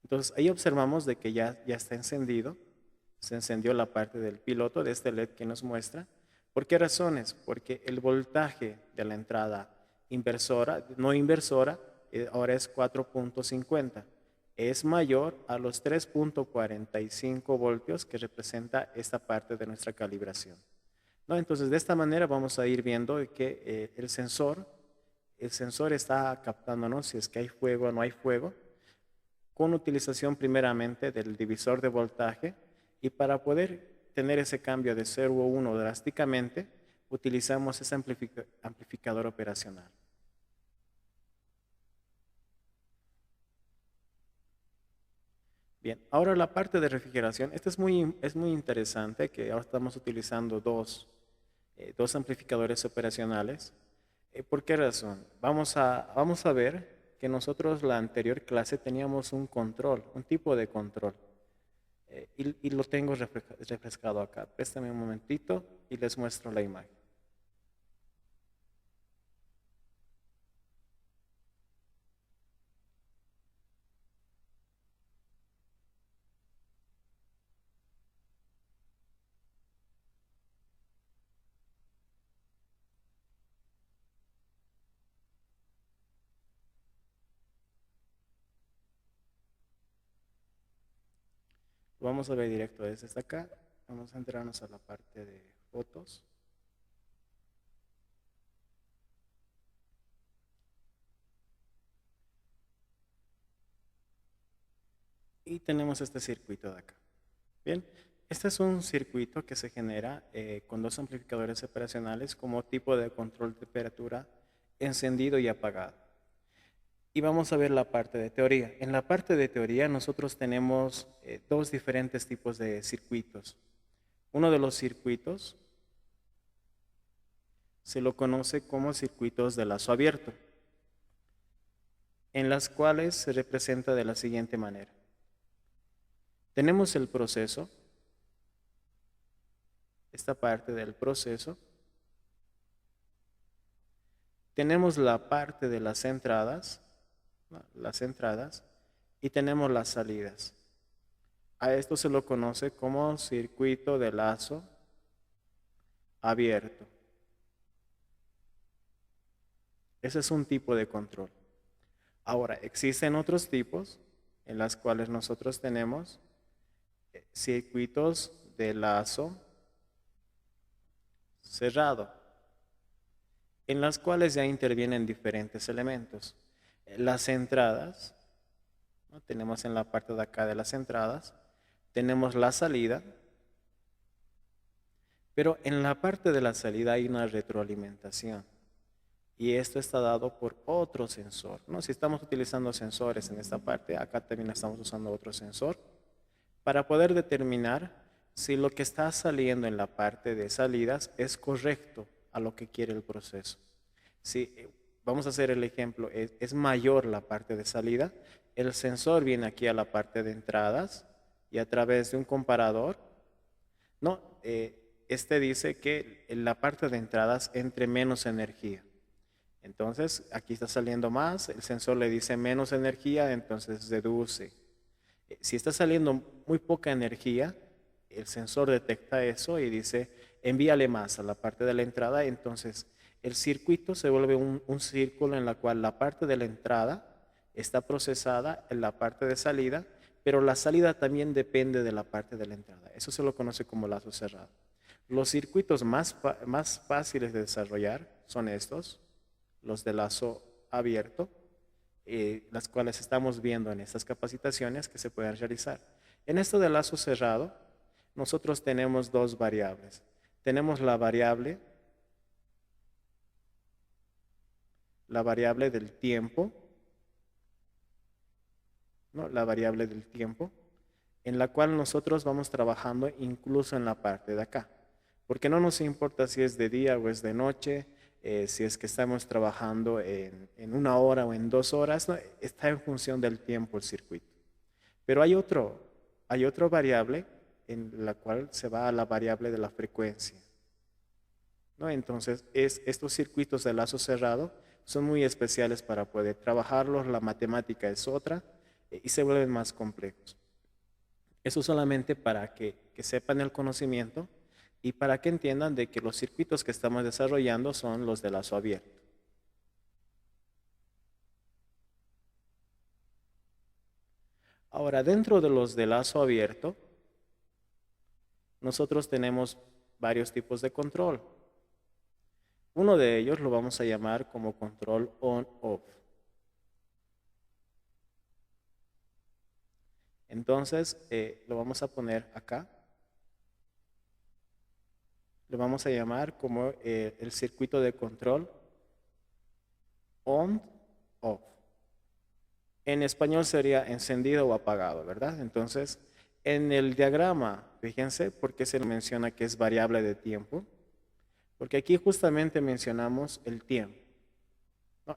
Entonces ahí observamos de que ya está encendido, se encendió la parte del piloto de este LED que nos muestra. ¿Por qué razones? Porque el voltaje de la entrada inversora, no inversora, ahora es 4.50. Es mayor a los 3.45 voltios que representa esta parte de nuestra calibración, ¿no? Entonces, de esta manera vamos a ir viendo que el sensor está captándonos si es que hay fuego o no hay fuego, con utilización primeramente del divisor de voltaje, y para poder tener ese cambio de 0 a 1 drásticamente, utilizamos ese amplificador operacional. Bien, ahora la parte de refrigeración. Esta es muy interesante, que ahora estamos utilizando dos amplificadores operacionales. ¿Por qué razón? Vamos a ver que nosotros la anterior clase teníamos un control, un tipo de control. Y lo tengo refrescado acá. Préstame un momentito y les muestro la imagen. Vamos a ver directo desde acá. Vamos a entrarnos a la parte de fotos. Y tenemos este circuito de acá. Bien, este es un circuito que se genera con dos amplificadores operacionales como tipo de control de temperatura encendido y apagado. Y vamos a ver la parte de teoría. En la parte de teoría nosotros tenemos dos diferentes tipos de circuitos. Uno de los circuitos se lo conoce como circuitos de lazo abierto. en las cuales se representa de la siguiente manera. Tenemos el proceso, esta parte del proceso. Tenemos la parte de las entradas, ¿no? Las entradas, y tenemos las salidas. A esto se lo conoce como circuito de lazo abierto. Ese es un tipo de control. Ahora, existen otros tipos en los cuales nosotros tenemos circuitos de lazo cerrado, en las cuales ya intervienen diferentes elementos. Las entradas, ¿no? Tenemos en la parte de acá de las entradas, tenemos la salida, pero en la parte de la salida hay una retroalimentación. Y esto está dado por otro sensor, ¿no? Si estamos utilizando sensores en esta parte, acá también estamos usando otro sensor, para poder determinar si lo que está saliendo en la parte de salidas es correcto a lo que quiere el proceso. Si vamos a hacer el ejemplo, es mayor la parte de salida, el sensor viene aquí a la parte de entradas y a través de un comparador, no, este dice que en la parte de entradas entre menos energía. Entonces, aquí está saliendo más, el sensor le dice menos energía, entonces deduce. Si está saliendo muy poca energía, el sensor detecta eso y dice, envíale más a la parte de la entrada. Entonces, el circuito se vuelve un círculo en la cual la parte de la entrada está procesada en la parte de salida, pero la salida también depende de la parte de la entrada. Eso se lo conoce como lazo cerrado. Los circuitos más fáciles de desarrollar son estos, los de lazo abierto, las cuales estamos viendo en estas capacitaciones que se pueden realizar. En esto de lazo cerrado, nosotros tenemos dos variables. Tenemos la variable del tiempo, ¿no? La variable del tiempo, en la cual nosotros vamos trabajando incluso en la parte de acá. Porque no nos importa si es de día o es de noche, si es que estamos trabajando en 1 hora o en 2 horas, ¿no? Está en función del tiempo el circuito. Pero hay otro variable en la cual se va a la variable de la frecuencia, ¿no? Entonces, estos circuitos de lazo cerrado son muy especiales para poder trabajarlos, la matemática es otra y se vuelven más complejos. Eso solamente para que sepan el conocimiento y para que entiendan de que los circuitos que estamos desarrollando son los de lazo abierto. Ahora, dentro de los de lazo abierto, nosotros tenemos varios tipos de control. Uno de ellos lo vamos a llamar como control on-off. Entonces, lo vamos a poner acá. Lo vamos a llamar como el circuito de control on-off. En español sería encendido o apagado, ¿verdad? Entonces, en el diagrama, fíjense por qué se menciona que es variable de tiempo. Porque aquí justamente mencionamos el tiempo, ¿no?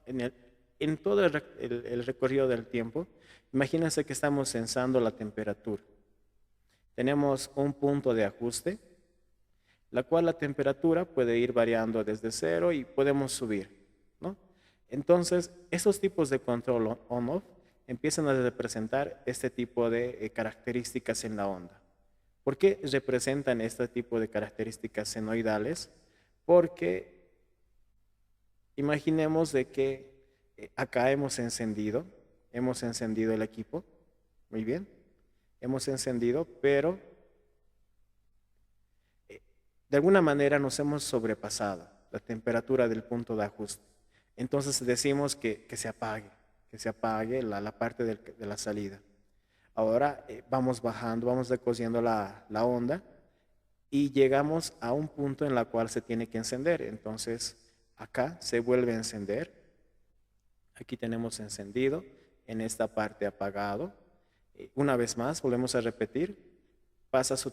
En todo el recorrido del tiempo, imagínense que estamos sensando la temperatura. Tenemos un punto de ajuste, la cual la temperatura puede ir variando desde 0 y podemos subir, ¿no? Entonces, esos tipos de control on-off empiezan a representar este tipo de características en la onda. ¿Por qué representan este tipo de características senoidales? Porque imaginemos de que acá hemos encendido el equipo, muy bien, hemos encendido, pero de alguna manera nos hemos sobrepasado la temperatura del punto de ajuste. Entonces decimos que se apague la parte de la salida. Ahora vamos bajando, vamos decosiendo la onda y llegamos a un punto en la cual se tiene que encender. Entonces acá se vuelve a encender. Aquí tenemos encendido, en esta parte apagado. Una vez más, volvemos a repetir, pasa su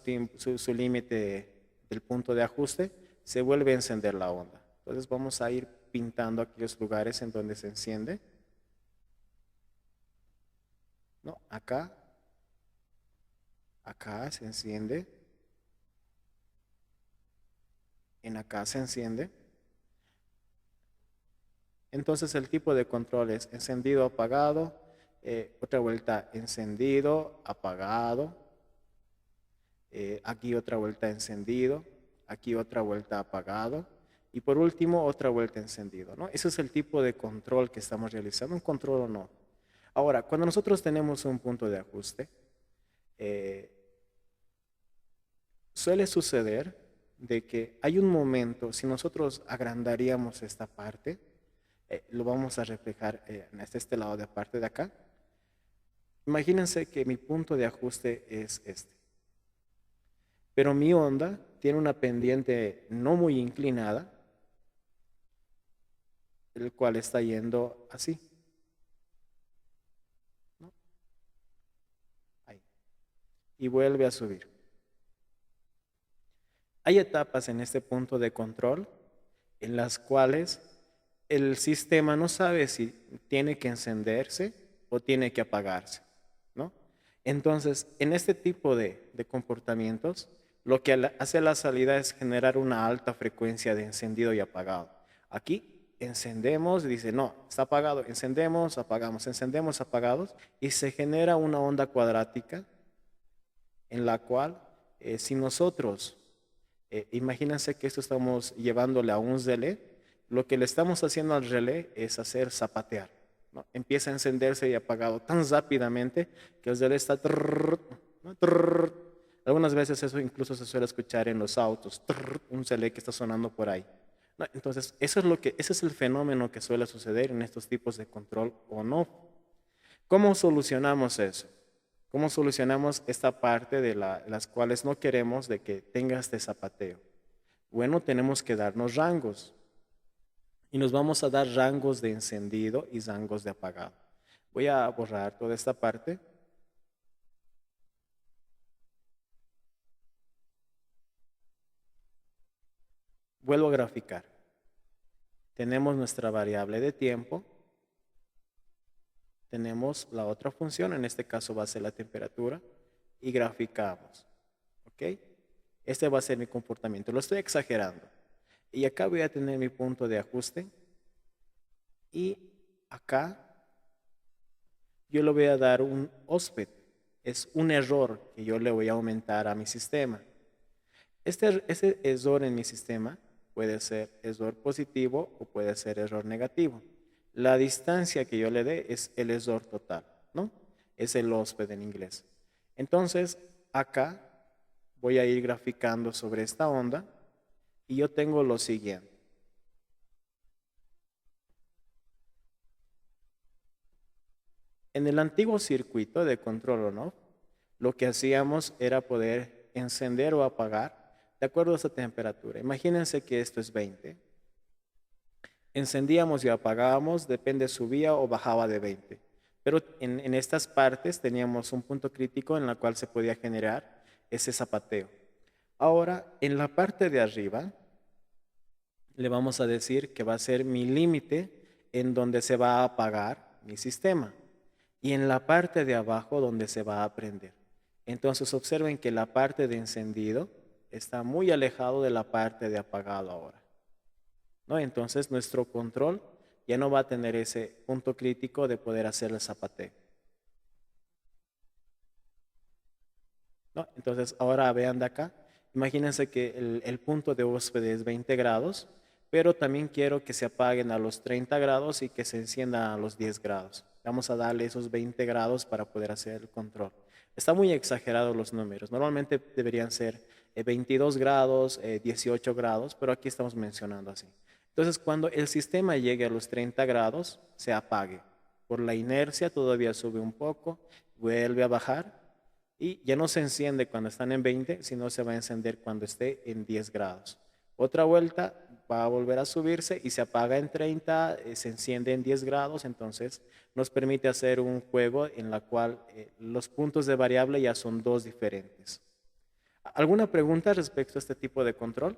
límite del punto de ajuste, se vuelve a encender la onda. Entonces vamos a ir pintando aquellos lugares en donde se enciende. ¿no? Acá se enciende, en acá se enciende. Entonces el tipo de control es encendido, apagado, otra vuelta encendido, apagado, aquí otra vuelta encendido, aquí otra vuelta apagado y por último otra vuelta encendido, ¿no? Ese es el tipo de control que estamos realizando, un control o no. Ahora, cuando nosotros tenemos un punto de ajuste, eh, suele suceder de que hay un momento, si nosotros agrandaríamos esta parte, lo vamos a reflejar en este lado de parte de acá. Imagínense que mi punto de ajuste es este, pero mi onda tiene una pendiente no muy inclinada, el cual está yendo así, ¿no? Ahí, y vuelve a subir. Hay etapas en este punto de control en las cuales el sistema no sabe si tiene que encenderse o tiene que apagarse, ¿no? Entonces, en este tipo de comportamientos, lo que hace la salida es generar una alta frecuencia de encendido y apagado. Aquí encendemos y dice, no, está apagado, encendemos, apagamos, encendemos, apagados, y se genera una onda cuadrática en la cual si nosotros imagínense que esto estamos llevándole a un relé. Lo que le estamos haciendo al relé es hacer zapatear, ¿no? Empieza a encenderse y apagado tan rápidamente que el relé está... ¿no? Algunas veces eso incluso se suele escuchar en los autos, un relé que está sonando por ahí, ¿no? Entonces, ese es el fenómeno que suele suceder en estos tipos de control on-off. ¿Cómo solucionamos eso? ¿Cómo solucionamos esta parte de las cuales no queremos de que tenga este zapateo? Bueno, tenemos que darnos rangos y nos vamos a dar rangos de encendido y rangos de apagado. Voy a borrar toda esta parte. Vuelvo a graficar. Tenemos nuestra variable de tiempo. Tenemos la otra función, en este caso va a ser la temperatura, y graficamos. ¿Ok? Este va a ser mi comportamiento. Lo estoy exagerando. Y acá voy a tener mi punto de ajuste. Y acá yo le voy a dar un OSPED. Es un error que yo le voy a aumentar a mi sistema. Ese error en mi sistema puede ser error positivo o puede ser error negativo. La distancia que yo le dé es el error total, ¿no? Es el OSPED en inglés. Entonces, acá voy a ir graficando sobre esta onda y yo tengo lo siguiente. En el antiguo circuito de control on-off, lo que hacíamos era poder encender o apagar de acuerdo a esa temperatura. Imagínense que esto es 20. Encendíamos y apagábamos, depende subía o bajaba de 20. Pero en estas partes teníamos un punto crítico en la cual se podía generar ese zapateo. Ahora, en la parte de arriba, le vamos a decir que va a ser mi límite en donde se va a apagar mi sistema. Y en la parte de abajo donde se va a prender. Entonces observen que la parte de encendido está muy alejado de la parte de apagado ahora, ¿no? Entonces nuestro control ya no va a tener ese punto crítico de poder hacer el zapateo, ¿no? Entonces ahora vean de acá, imagínense que el punto de huésped es 20 grados, pero también quiero que se apaguen a los 30 grados y que se enciendan a los 10 grados. Vamos a darle esos 20 grados para poder hacer el control. Está muy exagerado los números. Normalmente deberían ser 22 grados, 18 grados, pero aquí estamos mencionando así. Entonces, cuando el sistema llegue a los 30 grados, se apague. Por la inercia todavía sube un poco, vuelve a bajar y ya no se enciende cuando están en 20, sino se va a encender cuando esté en 10 grados. Otra vuelta va a volver a subirse y se apaga en 30, se enciende en 10 grados, entonces nos permite hacer un juego en la cual los puntos de variable ya son dos diferentes. ¿Alguna pregunta respecto a este tipo de control?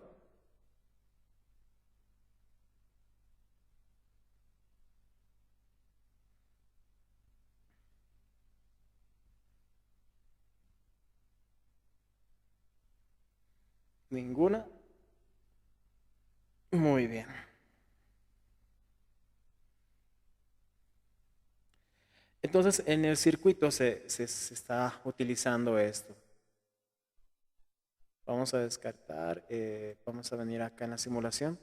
Ninguna. Muy bien. Entonces, en el circuito se está utilizando esto. Vamos a descartar, vamos a venir acá en la simulación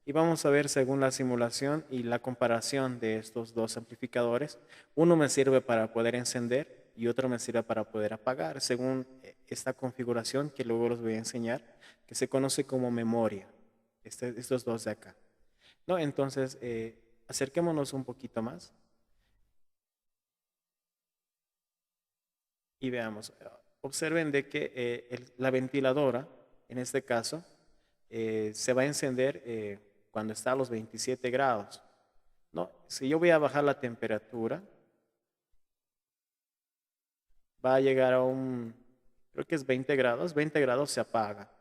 y vamos a ver según la simulación y la comparación de estos dos amplificadores. Uno me sirve para poder encender y otro me sirve para poder apagar, según esta configuración que luego les voy a enseñar, que se conoce como memoria, estos dos de acá. ¿No? Entonces, acerquémonos un poquito más y veamos. Observen de que la ventiladora, en este caso, se va a encender cuando está a los 27 grados. ¿No? Si yo voy a bajar la temperatura, va a llegar a creo que es 20 grados se apaga.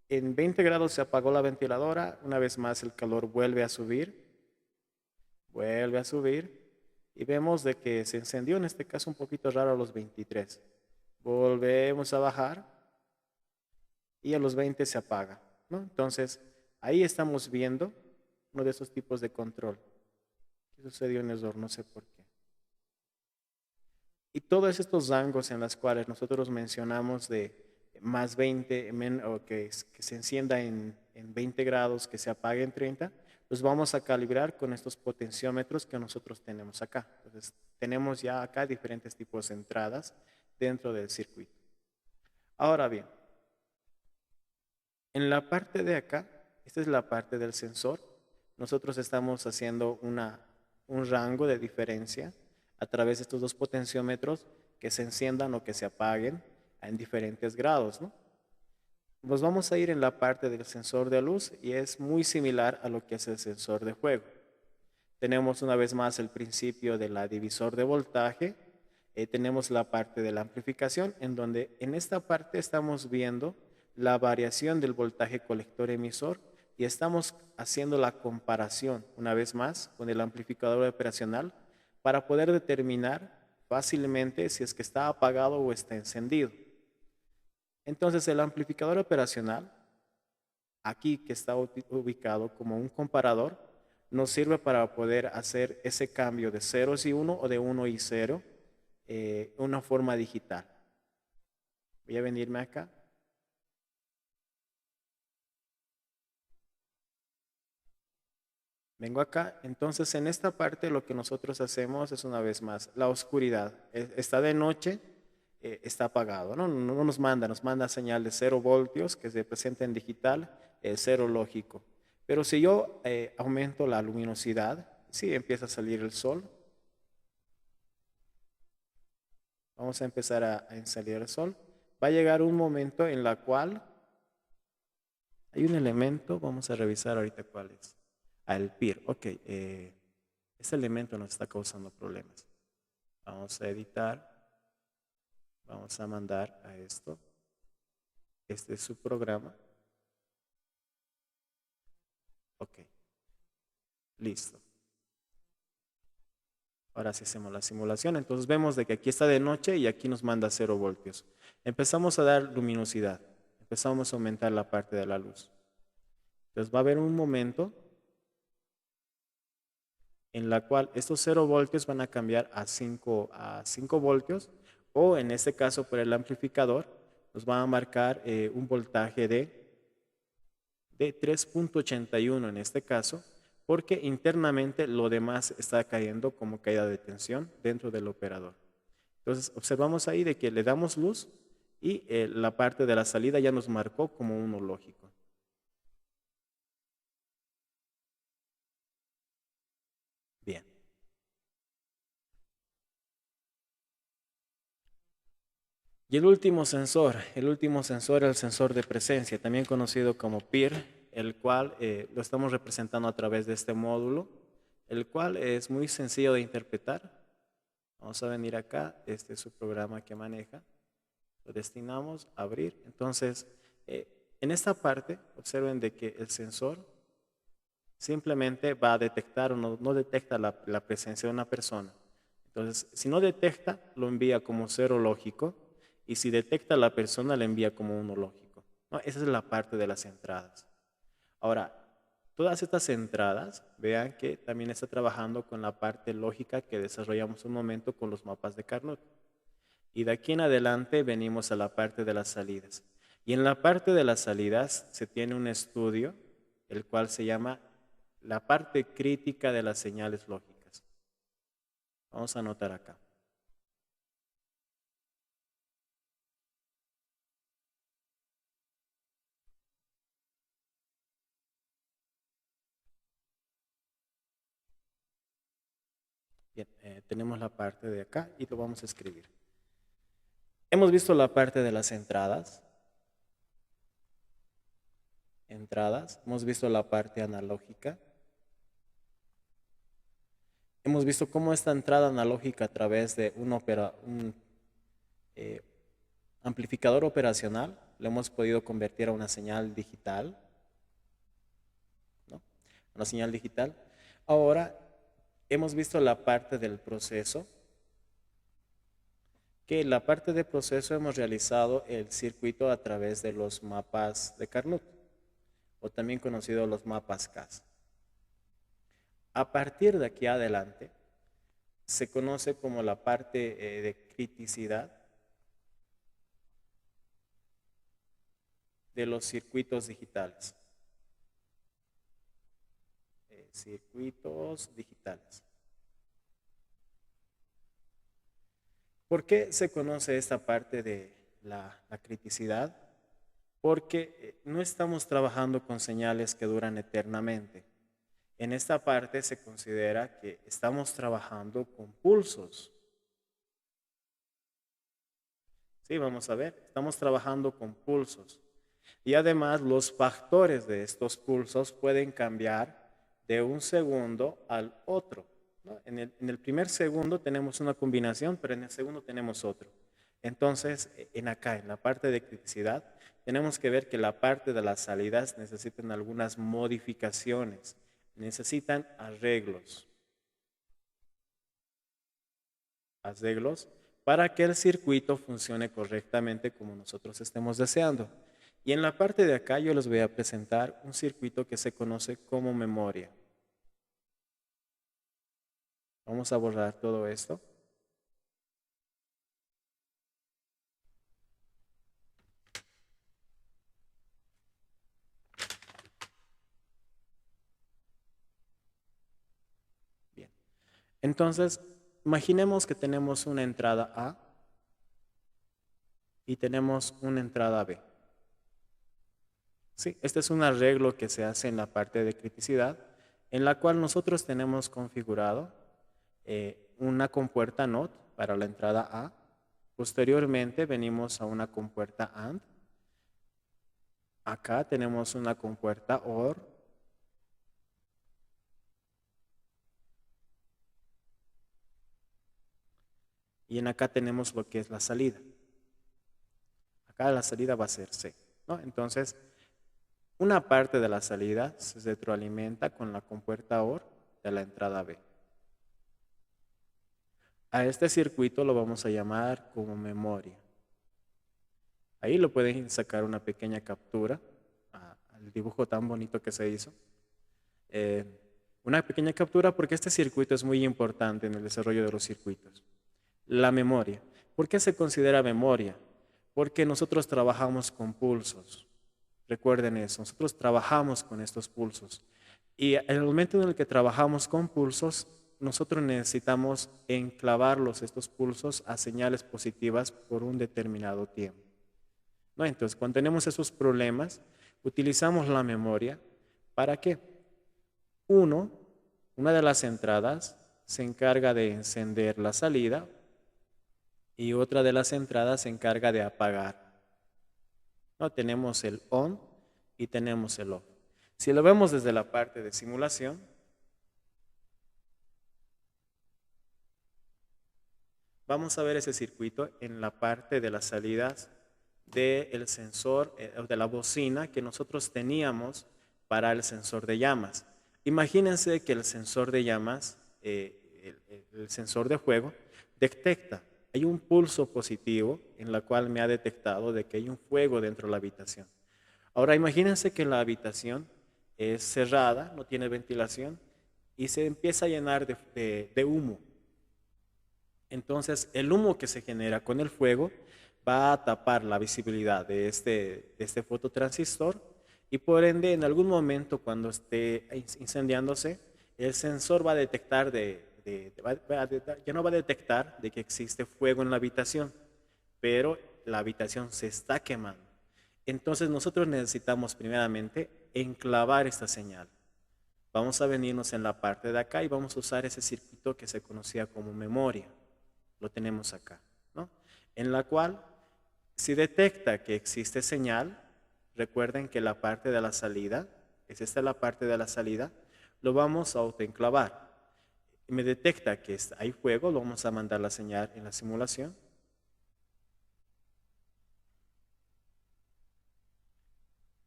En 20 grados se apagó la ventiladora, una vez más el calor vuelve a subir y vemos de que se encendió, en este caso un poquito raro a los 23. Volvemos a bajar y a los 20 se apaga, ¿no? Entonces, ahí estamos viendo uno de esos tipos de control. ¿Qué sucedió en el error? No sé por qué. Y todos estos rangos en los cuales nosotros mencionamos de más 20, o que se encienda en 20 grados, que se apague en 30, los vamos a calibrar con estos potenciómetros que nosotros tenemos acá. Entonces, tenemos ya acá diferentes tipos de entradas dentro del circuito. Ahora bien, en la parte de acá, esta es la parte del sensor, nosotros estamos haciendo un rango de diferencia a través de estos dos potenciómetros que se enciendan o que se apaguen en diferentes grados, ¿no? Nos vamos a ir en la parte del sensor de luz y es muy similar a lo que es el sensor de juego. Tenemos una vez más el principio de la divisor de voltaje, tenemos la parte de la amplificación, en donde en esta parte estamos viendo la variación del voltaje colector emisor y estamos haciendo la comparación una vez más con el amplificador operacional para poder determinar fácilmente si es que está apagado o está encendido. Entonces el amplificador operacional, aquí que está ubicado como un comparador, nos sirve para poder hacer ese cambio de ceros y 1 o de 1 y 0 una forma digital. Voy a venirme acá. Vengo acá, entonces en esta parte lo que nosotros hacemos es una vez más, la oscuridad. Está de noche, está apagado, ¿no? No nos manda señal de 0 voltios que se presenta en digital, 0 lógico. Pero si yo aumento la luminosidad, sí empieza a salir el sol. Vamos a empezar a salir el sol. Va a llegar un momento en la cual hay un elemento, vamos a revisar ahorita cuál es. El PIR, ok, este elemento nos está causando problemas. Vamos a editar, vamos a mandar a esto. Este es su programa. Ok, listo. Ahora sí hacemos la simulación, entonces vemos de que aquí está de noche y aquí nos manda 0 voltios. Empezamos a dar luminosidad, empezamos a aumentar la parte de la luz. Entonces va a haber un momento en la cual estos 0 voltios van a cambiar a 5 voltios, o en este caso por el amplificador nos va a marcar un voltaje de 3.81 en este caso, porque internamente lo demás está cayendo como caída de tensión dentro del operador. Entonces observamos ahí de que le damos luz y la parte de la salida ya nos marcó como uno lógico. Bien. Y el último sensor es el sensor de presencia, también conocido como PIR, el cual lo estamos representando a través de este módulo, el cual es muy sencillo de interpretar. Vamos a venir acá, este es su programa que maneja, lo destinamos a abrir. Entonces, en esta parte, observen de que el sensor simplemente va a detectar o no detecta la presencia de una persona. Entonces, si no detecta, lo envía como 0 lógico, y si detecta a la persona, le envía como 1 lógico. ¿no? Esa es la parte de las entradas. Ahora, todas estas entradas, vean que también está trabajando con la parte lógica que desarrollamos un momento con los mapas de Carnot. Y de aquí en adelante venimos a la parte de las salidas. Y en la parte de las salidas se tiene un estudio, el cual se llama la parte crítica de las señales lógicas. Vamos a anotar acá. Bien, tenemos la parte de acá y lo vamos a escribir. Hemos visto la parte de las entradas. Hemos visto la parte analógica. Hemos visto cómo esta entrada analógica a través de un eh, amplificador operacional lo hemos podido convertir a una señal digital, ¿no? Una señal digital. Ahora hemos visto la parte del proceso, que en la parte de proceso hemos realizado el circuito a través de los mapas de Carnot, o también conocidos los mapas CAS. A partir de aquí adelante, se conoce como la parte de criticidad de los circuitos digitales. Circuitos digitales. ¿Por qué se conoce esta parte de la criticidad? Porque no estamos trabajando con señales que duran eternamente. En esta parte se considera que estamos trabajando con pulsos. Sí, vamos a ver, estamos trabajando con pulsos. Y además los factores de estos pulsos pueden cambiar de un segundo al otro, ¿no? En el primer segundo tenemos una combinación, pero en el segundo tenemos otro. Entonces, en la parte de criticidad, tenemos que ver que la parte de las salidas necesitan algunas modificaciones, necesitan arreglos para que el circuito funcione correctamente como nosotros estemos deseando. Y en la parte de acá yo les voy a presentar un circuito que se conoce como memoria. Vamos a borrar todo esto. Bien. Entonces, imaginemos que tenemos una entrada A y tenemos una entrada B. Sí, este es un arreglo que se hace en la parte de criticidad, en la cual nosotros tenemos configurado una compuerta NOT para la entrada A. Posteriormente venimos a una compuerta AND. Acá tenemos una compuerta OR. Y en acá tenemos lo que es la salida. Acá la salida va a ser C, ¿no? Entonces, una parte de la salida se retroalimenta con la compuerta OR de la entrada B. A este circuito lo vamos a llamar como memoria. Ahí lo pueden sacar una pequeña captura al dibujo tan bonito que se hizo. Una pequeña captura porque este circuito es muy importante en el desarrollo de los circuitos. La memoria. ¿Por qué se considera memoria? Porque nosotros trabajamos con pulsos. Recuerden eso, nosotros trabajamos con estos pulsos. Y en el momento en el que trabajamos con pulsos, nosotros necesitamos enclavarlos, estos pulsos, a señales positivas por un determinado tiempo, ¿no? Entonces, cuando tenemos esos problemas, utilizamos la memoria. ¿Para qué? Una de las entradas se encarga de encender la salida y otra de las entradas se encarga de apagar, ¿no? Tenemos el on y tenemos el off. Si lo vemos desde la parte de simulación, vamos a ver ese circuito en la parte de las salidas del sensor, de la bocina que nosotros teníamos para el sensor de llamas. Imagínense que el sensor de llamas, el sensor de juego, detecta, hay un pulso positivo en la cual me ha detectado de que hay un fuego dentro de la habitación. Ahora imagínense que la habitación es cerrada, no tiene ventilación y se empieza a llenar de humo. Entonces el humo que se genera con el fuego va a tapar la visibilidad de este fototransistor y por ende en algún momento cuando esté incendiándose, el sensor va a detectar ya no va a detectar de que existe fuego en la habitación, pero la habitación se está quemando. Entonces nosotros necesitamos primeramente enclavar esta señal. Vamos a venirnos en la parte de acá y vamos a usar ese circuito que se conocía como memoria. Lo tenemos acá, ¿no? En la cual, si detecta que existe señal, recuerden que la parte de la salida, es esta la parte de la salida, lo vamos a autoenclavar. Me detecta que hay fuego, lo vamos a mandar la señal en la simulación.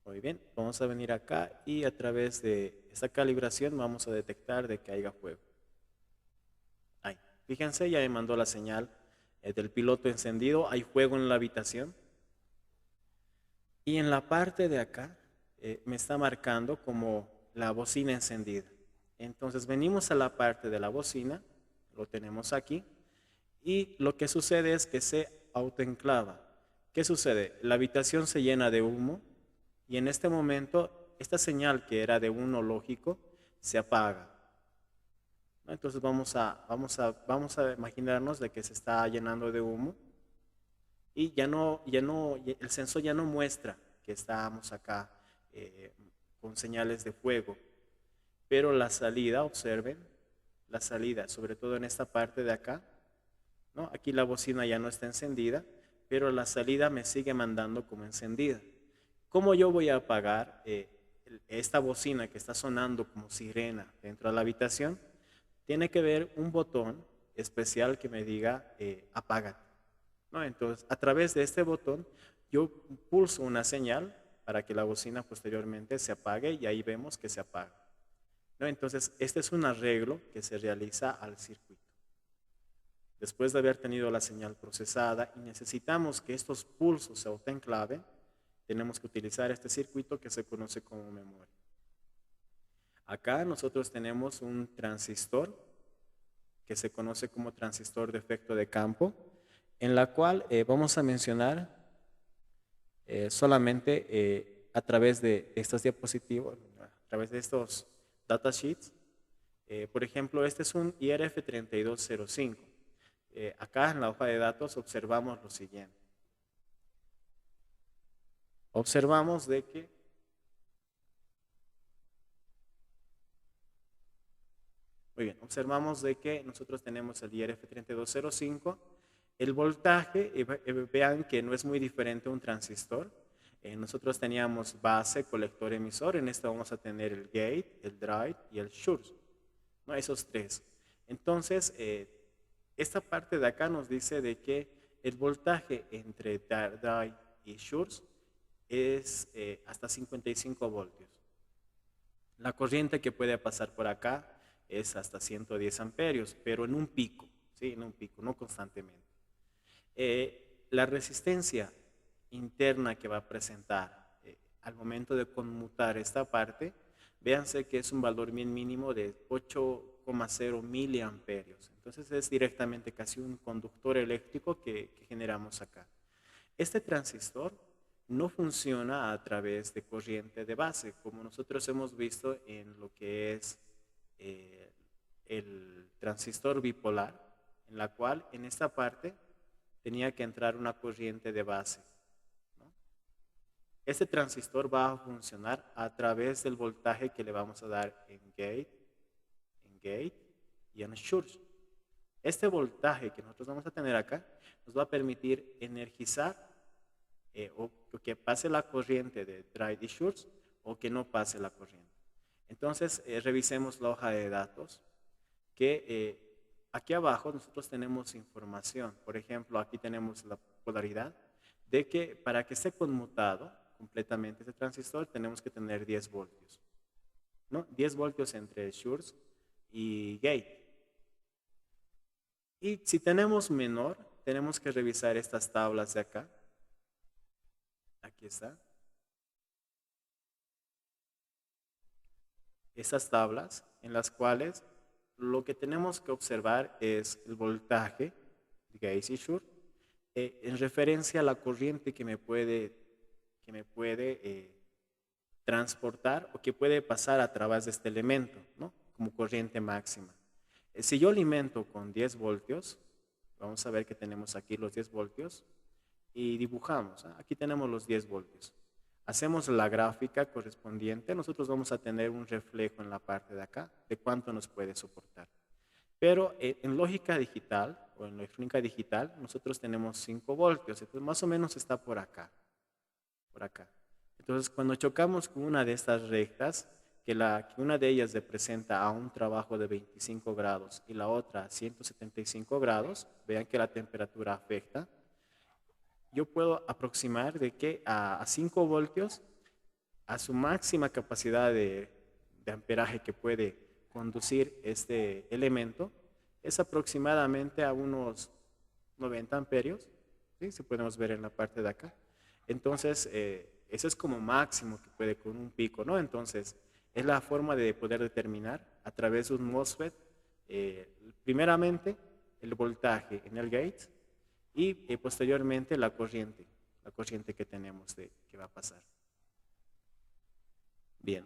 Muy bien, vamos a venir acá y a través de esta calibración vamos a detectar de que haya fuego. Ahí, fíjense, ya me mandó la señal del piloto encendido, hay fuego en la habitación. Y en la parte de acá me está marcando como la bocina encendida. Entonces venimos a la parte de la bocina, lo tenemos aquí, y lo que sucede es que se autoenclava. ¿Qué sucede? La habitación se llena de humo y en este momento esta señal que era de uno lógico se apaga, ¿no? Entonces vamos a imaginarnos de que se está llenando de humo y el sensor ya no muestra que estamos acá eh, con señales de fuego, pero la salida, observen, la salida, sobre todo en esta parte de acá, ¿no? Aquí la bocina ya no está encendida, pero la salida me sigue mandando como encendida. ¿Cómo yo voy a apagar esta bocina que está sonando como sirena dentro de la habitación? Tiene que haber un botón especial que me diga apágate, ¿no? Entonces, a través de este botón, yo pulso una señal para que la bocina posteriormente se apague y ahí vemos que se apaga, ¿no? Entonces, este es un arreglo que se realiza al circuito. Después de haber tenido la señal procesada y necesitamos que estos pulsos se autoenclaven, tenemos que utilizar este circuito que se conoce como memoria. Acá nosotros tenemos un transistor que se conoce como transistor de efecto de campo, en la cual vamos a mencionar solamente a través de estas diapositivas, a través de estos datasheets. Por ejemplo, este es un IRF3205. Acá en la hoja de datos observamos lo siguiente. Observamos de que muy bien, observamos de que nosotros tenemos el IRF3205. El voltaje, vean que no es muy diferente a un transistor. Nosotros teníamos base, colector, emisor. En esta vamos a tener el gate, el drive y el source, ¿no? Esos tres. Entonces, esta parte de acá nos dice de que el voltaje entre drive y source es hasta 55 voltios. La corriente que puede pasar por acá es hasta 110 amperios, pero en un pico, ¿sí? En un pico, no constantemente. La resistencia interna que va a presentar al momento de conmutar esta parte, véanse que es un valor mínimo de 8,0 miliamperios. Entonces es directamente casi un conductor eléctrico que generamos acá. Este transistor no funciona a través de corriente de base, como nosotros hemos visto en lo que es eh, el transistor bipolar, en la cual en esta parte tenía que entrar una corriente de base, ¿no? Este transistor va a funcionar a través del voltaje que le vamos a dar en gate y en source. Este voltaje que nosotros vamos a tener acá nos va a permitir energizar o que pase la corriente de drive y source o que no pase la corriente. Entonces, revisemos la hoja de datos que aquí abajo nosotros tenemos información. Por ejemplo, aquí tenemos la polaridad de que para que esté conmutado completamente este transistor tenemos que tener 10 voltios, ¿no? 10 voltios entre source y gate. Y si tenemos menor, tenemos que revisar estas tablas de acá. Aquí está. esas tablas en las cuales lo que tenemos que observar es el voltaje de gauge y Schur en referencia a la corriente que me puede transportar o que puede pasar a través de este elemento, ¿no? Como corriente máxima. Si yo alimento con 10 voltios, vamos a ver que tenemos aquí los 10 voltios y dibujamos. Aquí tenemos los 10 voltios. Hacemos la gráfica correspondiente. Nosotros vamos a tener un reflejo en la parte de acá de cuánto nos puede soportar. Pero en lógica digital o en electrónica digital, nosotros tenemos 5 voltios. Entonces, más o menos está por acá. Por acá. Entonces, cuando chocamos con una de estas rectas, que una de ellas representa a un trabajo de 25 grados y la otra a 175 grados, vean que la temperatura afecta, yo puedo aproximar de que a 5 voltios, a su máxima capacidad de amperaje que puede conducir este elemento, es aproximadamente a unos 90 amperios, ¿sí? Si podemos ver en la parte de acá. Entonces, eso es como máximo que puede con un pico, ¿no? Entonces, es la forma de poder determinar a través de un MOSFET, primeramente, el voltaje en el gate y posteriormente la corriente que tenemos que va a pasar. Bien,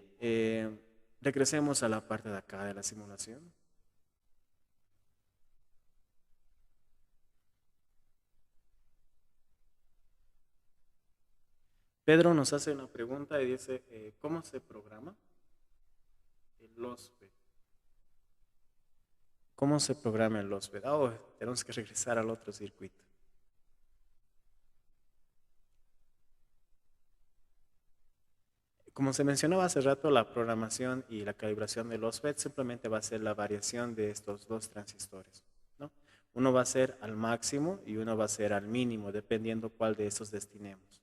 regresemos a la parte de acá de la simulación. Pedro nos hace una pregunta y dice, ¿cómo se programa el LOSFET? ¿Cómo se programa el LOSFET? Tenemos que regresar al otro circuito. Como se mencionaba hace rato, la programación y la calibración de los FET simplemente va a ser la variación de estos dos transistores, ¿no? Uno va a ser al máximo y uno va a ser al mínimo, dependiendo cuál de estos destinemos.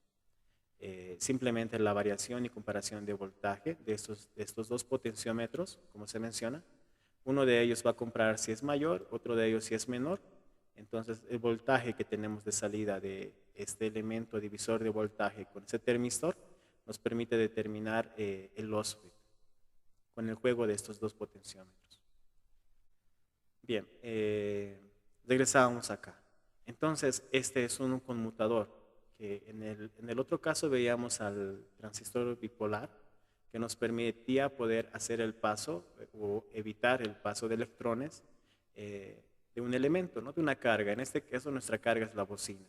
Simplemente la variación y comparación de voltaje de estos dos potenciómetros, como se menciona. Uno de ellos va a comparar si es mayor, otro de ellos si es menor. Entonces, el voltaje que tenemos de salida de este elemento divisor de voltaje con ese termistor nos permite determinar el LOSFET con el juego de estos dos potenciómetros. Bien, regresamos acá. Entonces, este es un conmutador que en el otro caso veíamos al transistor bipolar que nos permitía poder hacer el paso o evitar el paso de electrones de un elemento, ¿no? De una carga. En este caso nuestra carga es la bocina.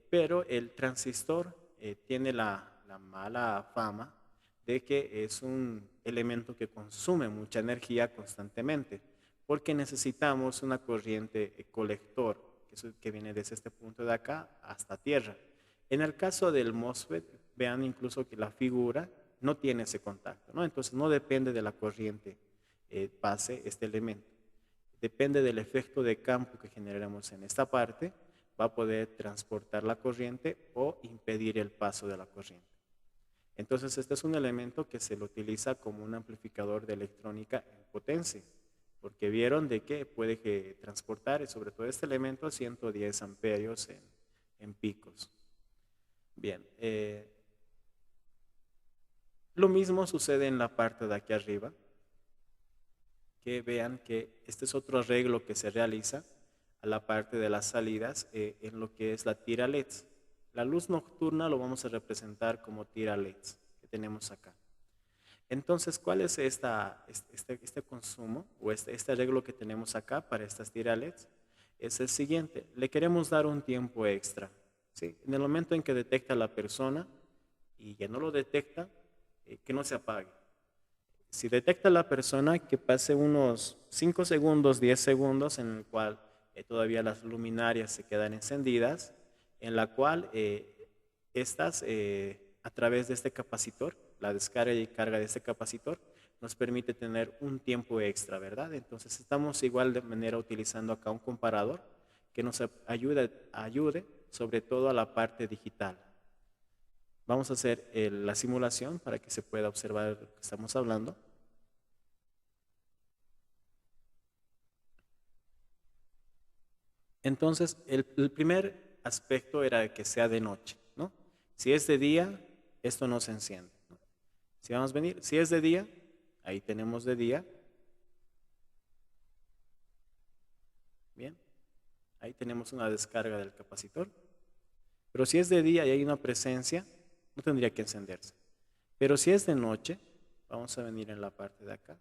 Pero el transistor tiene la mala fama de que es un elemento que consume mucha energía constantemente, porque necesitamos una corriente colector que viene desde este punto de acá hasta tierra. En el caso del MOSFET, vean incluso que la figura no tiene ese contacto, ¿no? Entonces no depende de la corriente pase este elemento. Depende del efecto de campo que generamos en esta parte, va a poder transportar la corriente o impedir el paso de la corriente. Entonces, este es un elemento que se lo utiliza como un amplificador de electrónica en potencia, porque vieron de que puede transportar, sobre todo este elemento, 110 amperios en picos. Bien, lo mismo sucede en la parte de aquí arriba, que vean que este es otro arreglo que se realiza a la parte de las salidas en lo que es la tira LEDs. La luz nocturna lo vamos a representar como tira LEDs que tenemos acá. Entonces, ¿cuál es este consumo o este arreglo que tenemos acá para estas tira LEDs? Es el siguiente, le queremos dar un tiempo extra, ¿sí? En el momento en que detecta la persona y ya no lo detecta, que no se apague. Si detecta la persona, que pase unos 5 segundos, 10 segundos en el cual todavía las luminarias se quedan encendidas, en la cual estas, a través de este capacitor, la descarga y carga de este capacitor, nos permite tener un tiempo extra, ¿verdad? Entonces estamos igual de manera utilizando acá un comparador que nos ayude sobre todo a la parte digital. Vamos a hacer la simulación para que se pueda observar lo que estamos hablando. Entonces, el primer aspecto era que sea de noche, ¿no? Si es de día, esto no se enciende, ¿no? Si es de día, ahí tenemos de día. Bien, ahí tenemos una descarga del capacitor. Pero si es de día y hay una presencia, no tendría que encenderse. Pero si es de noche, vamos a venir en la parte de acá.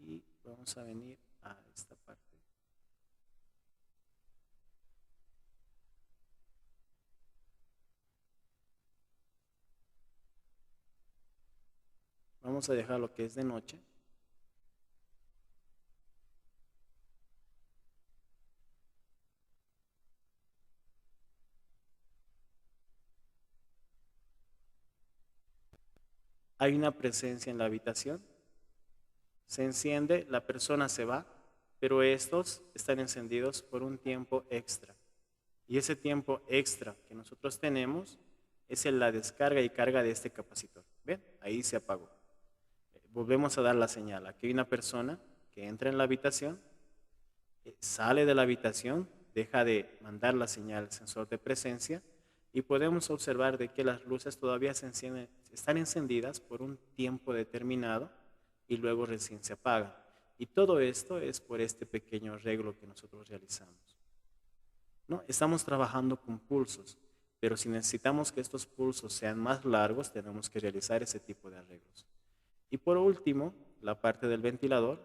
Y vamos a venir a esta parte. Vamos a dejar lo que es de noche. Hay una presencia en la habitación. Se enciende, la persona se va, pero estos están encendidos por un tiempo extra. Y ese tiempo extra que nosotros tenemos es la descarga y carga de este capacitor. ¿Ven? Ahí se apagó. Volvemos a dar la señal. Aquí hay una persona que entra en la habitación, sale de la habitación, deja de mandar la señal al sensor de presencia y podemos observar de que las luces todavía están encendidas por un tiempo determinado y luego recién se apagan. Y todo esto es por este pequeño arreglo que nosotros realizamos. ¿No? Estamos trabajando con pulsos, pero si necesitamos que estos pulsos sean más largos, tenemos que realizar ese tipo de arreglos. Y por último, la parte del ventilador.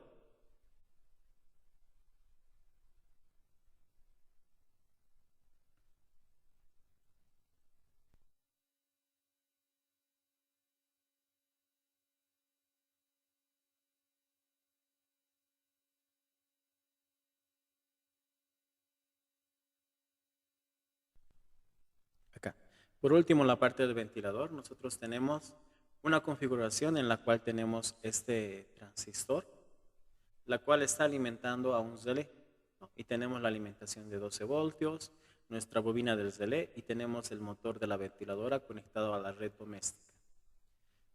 Acá. Por último, la parte del ventilador, nosotros tenemos una configuración en la cual tenemos este transistor, la cual está alimentando a un relé, ¿no? Y tenemos la alimentación de 12 voltios, nuestra bobina del relé y tenemos el motor de la ventiladora conectado a la red doméstica.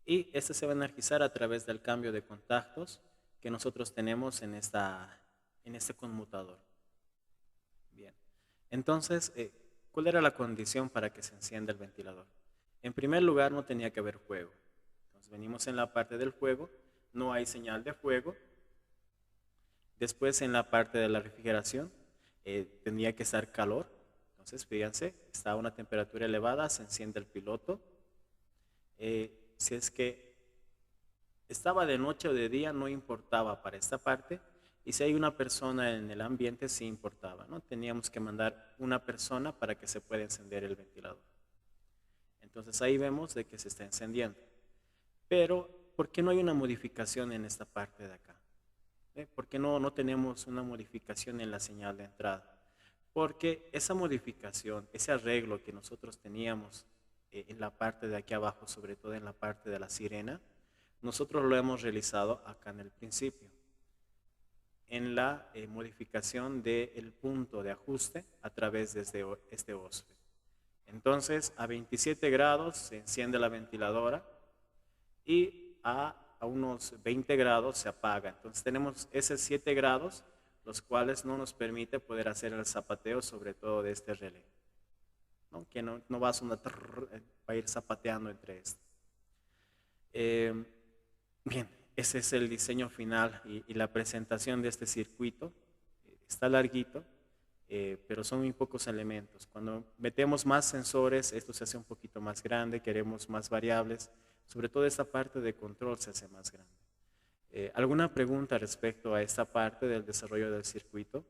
Y este se va a energizar a través del cambio de contactos que nosotros tenemos en este conmutador. Bien, entonces, ¿cuál era la condición para que se encienda el ventilador? En primer lugar, no tenía que haber fuego. Entonces, venimos en la parte del fuego, no hay señal de fuego. Después, en la parte de la refrigeración, tendría que estar calor. Entonces, fíjense, está a una temperatura elevada, se enciende el piloto. Si es que estaba de noche o de día, no importaba para esta parte. Y si hay una persona en el ambiente, sí importaba, ¿no? Teníamos que mandar una persona para que se pueda encender el ventilador. Entonces ahí vemos de que se está encendiendo. Pero, ¿por qué no hay una modificación en esta parte de acá? ¿Por qué no tenemos una modificación en la señal de entrada? Porque esa modificación, ese arreglo que nosotros teníamos en la parte de aquí abajo, sobre todo en la parte de la sirena, nosotros lo hemos realizado acá en el principio, en la modificación del punto de ajuste a través de este OSFET. Entonces, a 27 grados se enciende la ventiladora y a unos 20 grados se apaga. Entonces, tenemos esos 7 grados, los cuales no nos permite poder hacer el zapateo, sobre todo de este relé, ¿no? Que no va a sonar, va a ir zapateando entre esto. Bien, ese es el diseño final y la presentación de este circuito. Está larguito, pero son muy pocos elementos. Cuando metemos más sensores, esto se hace un poquito más grande, queremos más variables, sobre todo esta parte de control se hace más grande. ¿Alguna pregunta respecto a esta parte del desarrollo del circuito?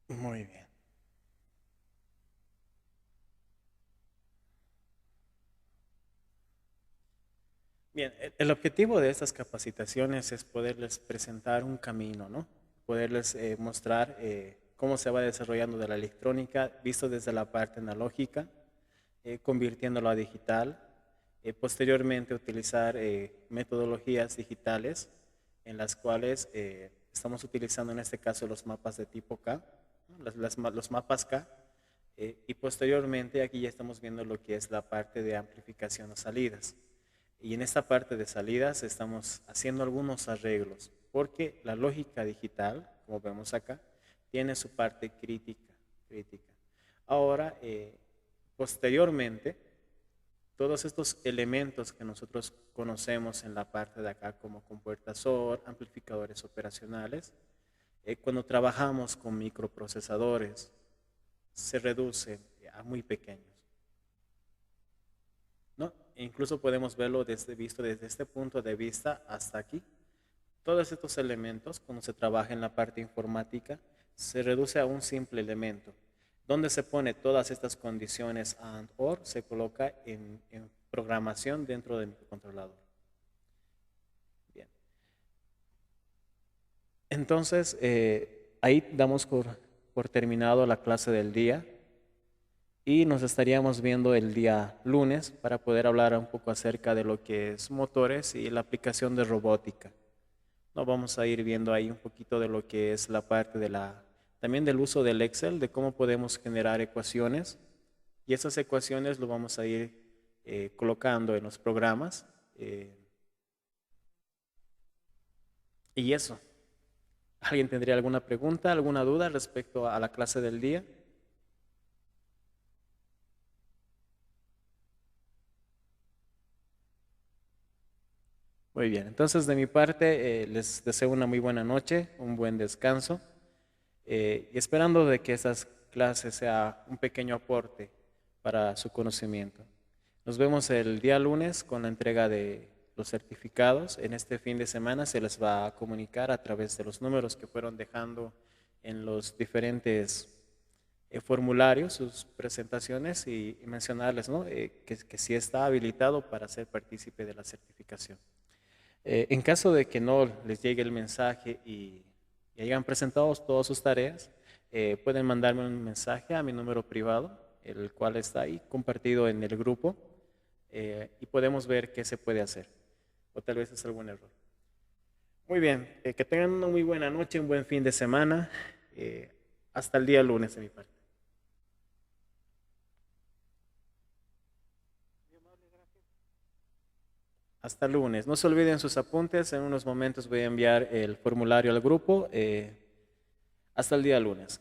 Muy bien. Bien, el objetivo de estas capacitaciones es poderles presentar un camino, ¿no? Poderles mostrar cómo se va desarrollando de la electrónica, visto desde la parte analógica, convirtiéndolo a digital, posteriormente utilizar metodologías digitales en las cuales estamos utilizando en este caso los mapas de tipo K, ¿no? Los mapas K, y posteriormente aquí ya estamos viendo lo que es la parte de amplificación o salidas. Y en esta parte de salidas estamos haciendo algunos arreglos, porque la lógica digital, como vemos acá, tiene su parte crítica. Ahora, posteriormente, todos estos elementos que nosotros conocemos en la parte de acá como compuertasor, amplificadores operacionales, cuando trabajamos con microprocesadores, se reducen a muy pequeños, ¿no? E incluso podemos verlo visto desde este punto de vista hasta aquí. Todos estos elementos, cuando se trabaja en la parte informática, se reduce a un simple elemento. Donde se pone todas estas condiciones AND OR, se coloca en programación dentro del microcontrolador. Bien. Entonces, ahí damos por terminado la clase del día y nos estaríamos viendo el día lunes para poder hablar un poco acerca de lo que es motores y la aplicación de robótica. No, vamos a ir viendo ahí un poquito de lo que es la parte de también del uso del Excel, de cómo podemos generar ecuaciones. Y esas ecuaciones lo vamos a ir colocando en los programas. Y eso. ¿Alguien tendría alguna pregunta, alguna duda respecto a la clase del día? Muy bien, entonces de mi parte les deseo una muy buena noche, un buen descanso y esperando de que estas clases sea un pequeño aporte para su conocimiento. Nos vemos el día lunes con la entrega de los certificados. En este fin de semana se les va a comunicar a través de los números que fueron dejando en los diferentes formularios, sus presentaciones y mencionarles, ¿no? Que sí está habilitado para ser partícipe de la certificación. En caso de que no les llegue el mensaje y hayan presentado todas sus tareas, pueden mandarme un mensaje a mi número privado, el cual está ahí compartido en el grupo, y podemos ver qué se puede hacer. O tal vez es algún error. Muy bien, que tengan una muy buena noche, un buen fin de semana. Hasta el día lunes de mi parte. Hasta el lunes. No se olviden sus apuntes. En unos momentos voy a enviar el formulario al grupo. Hasta el día lunes.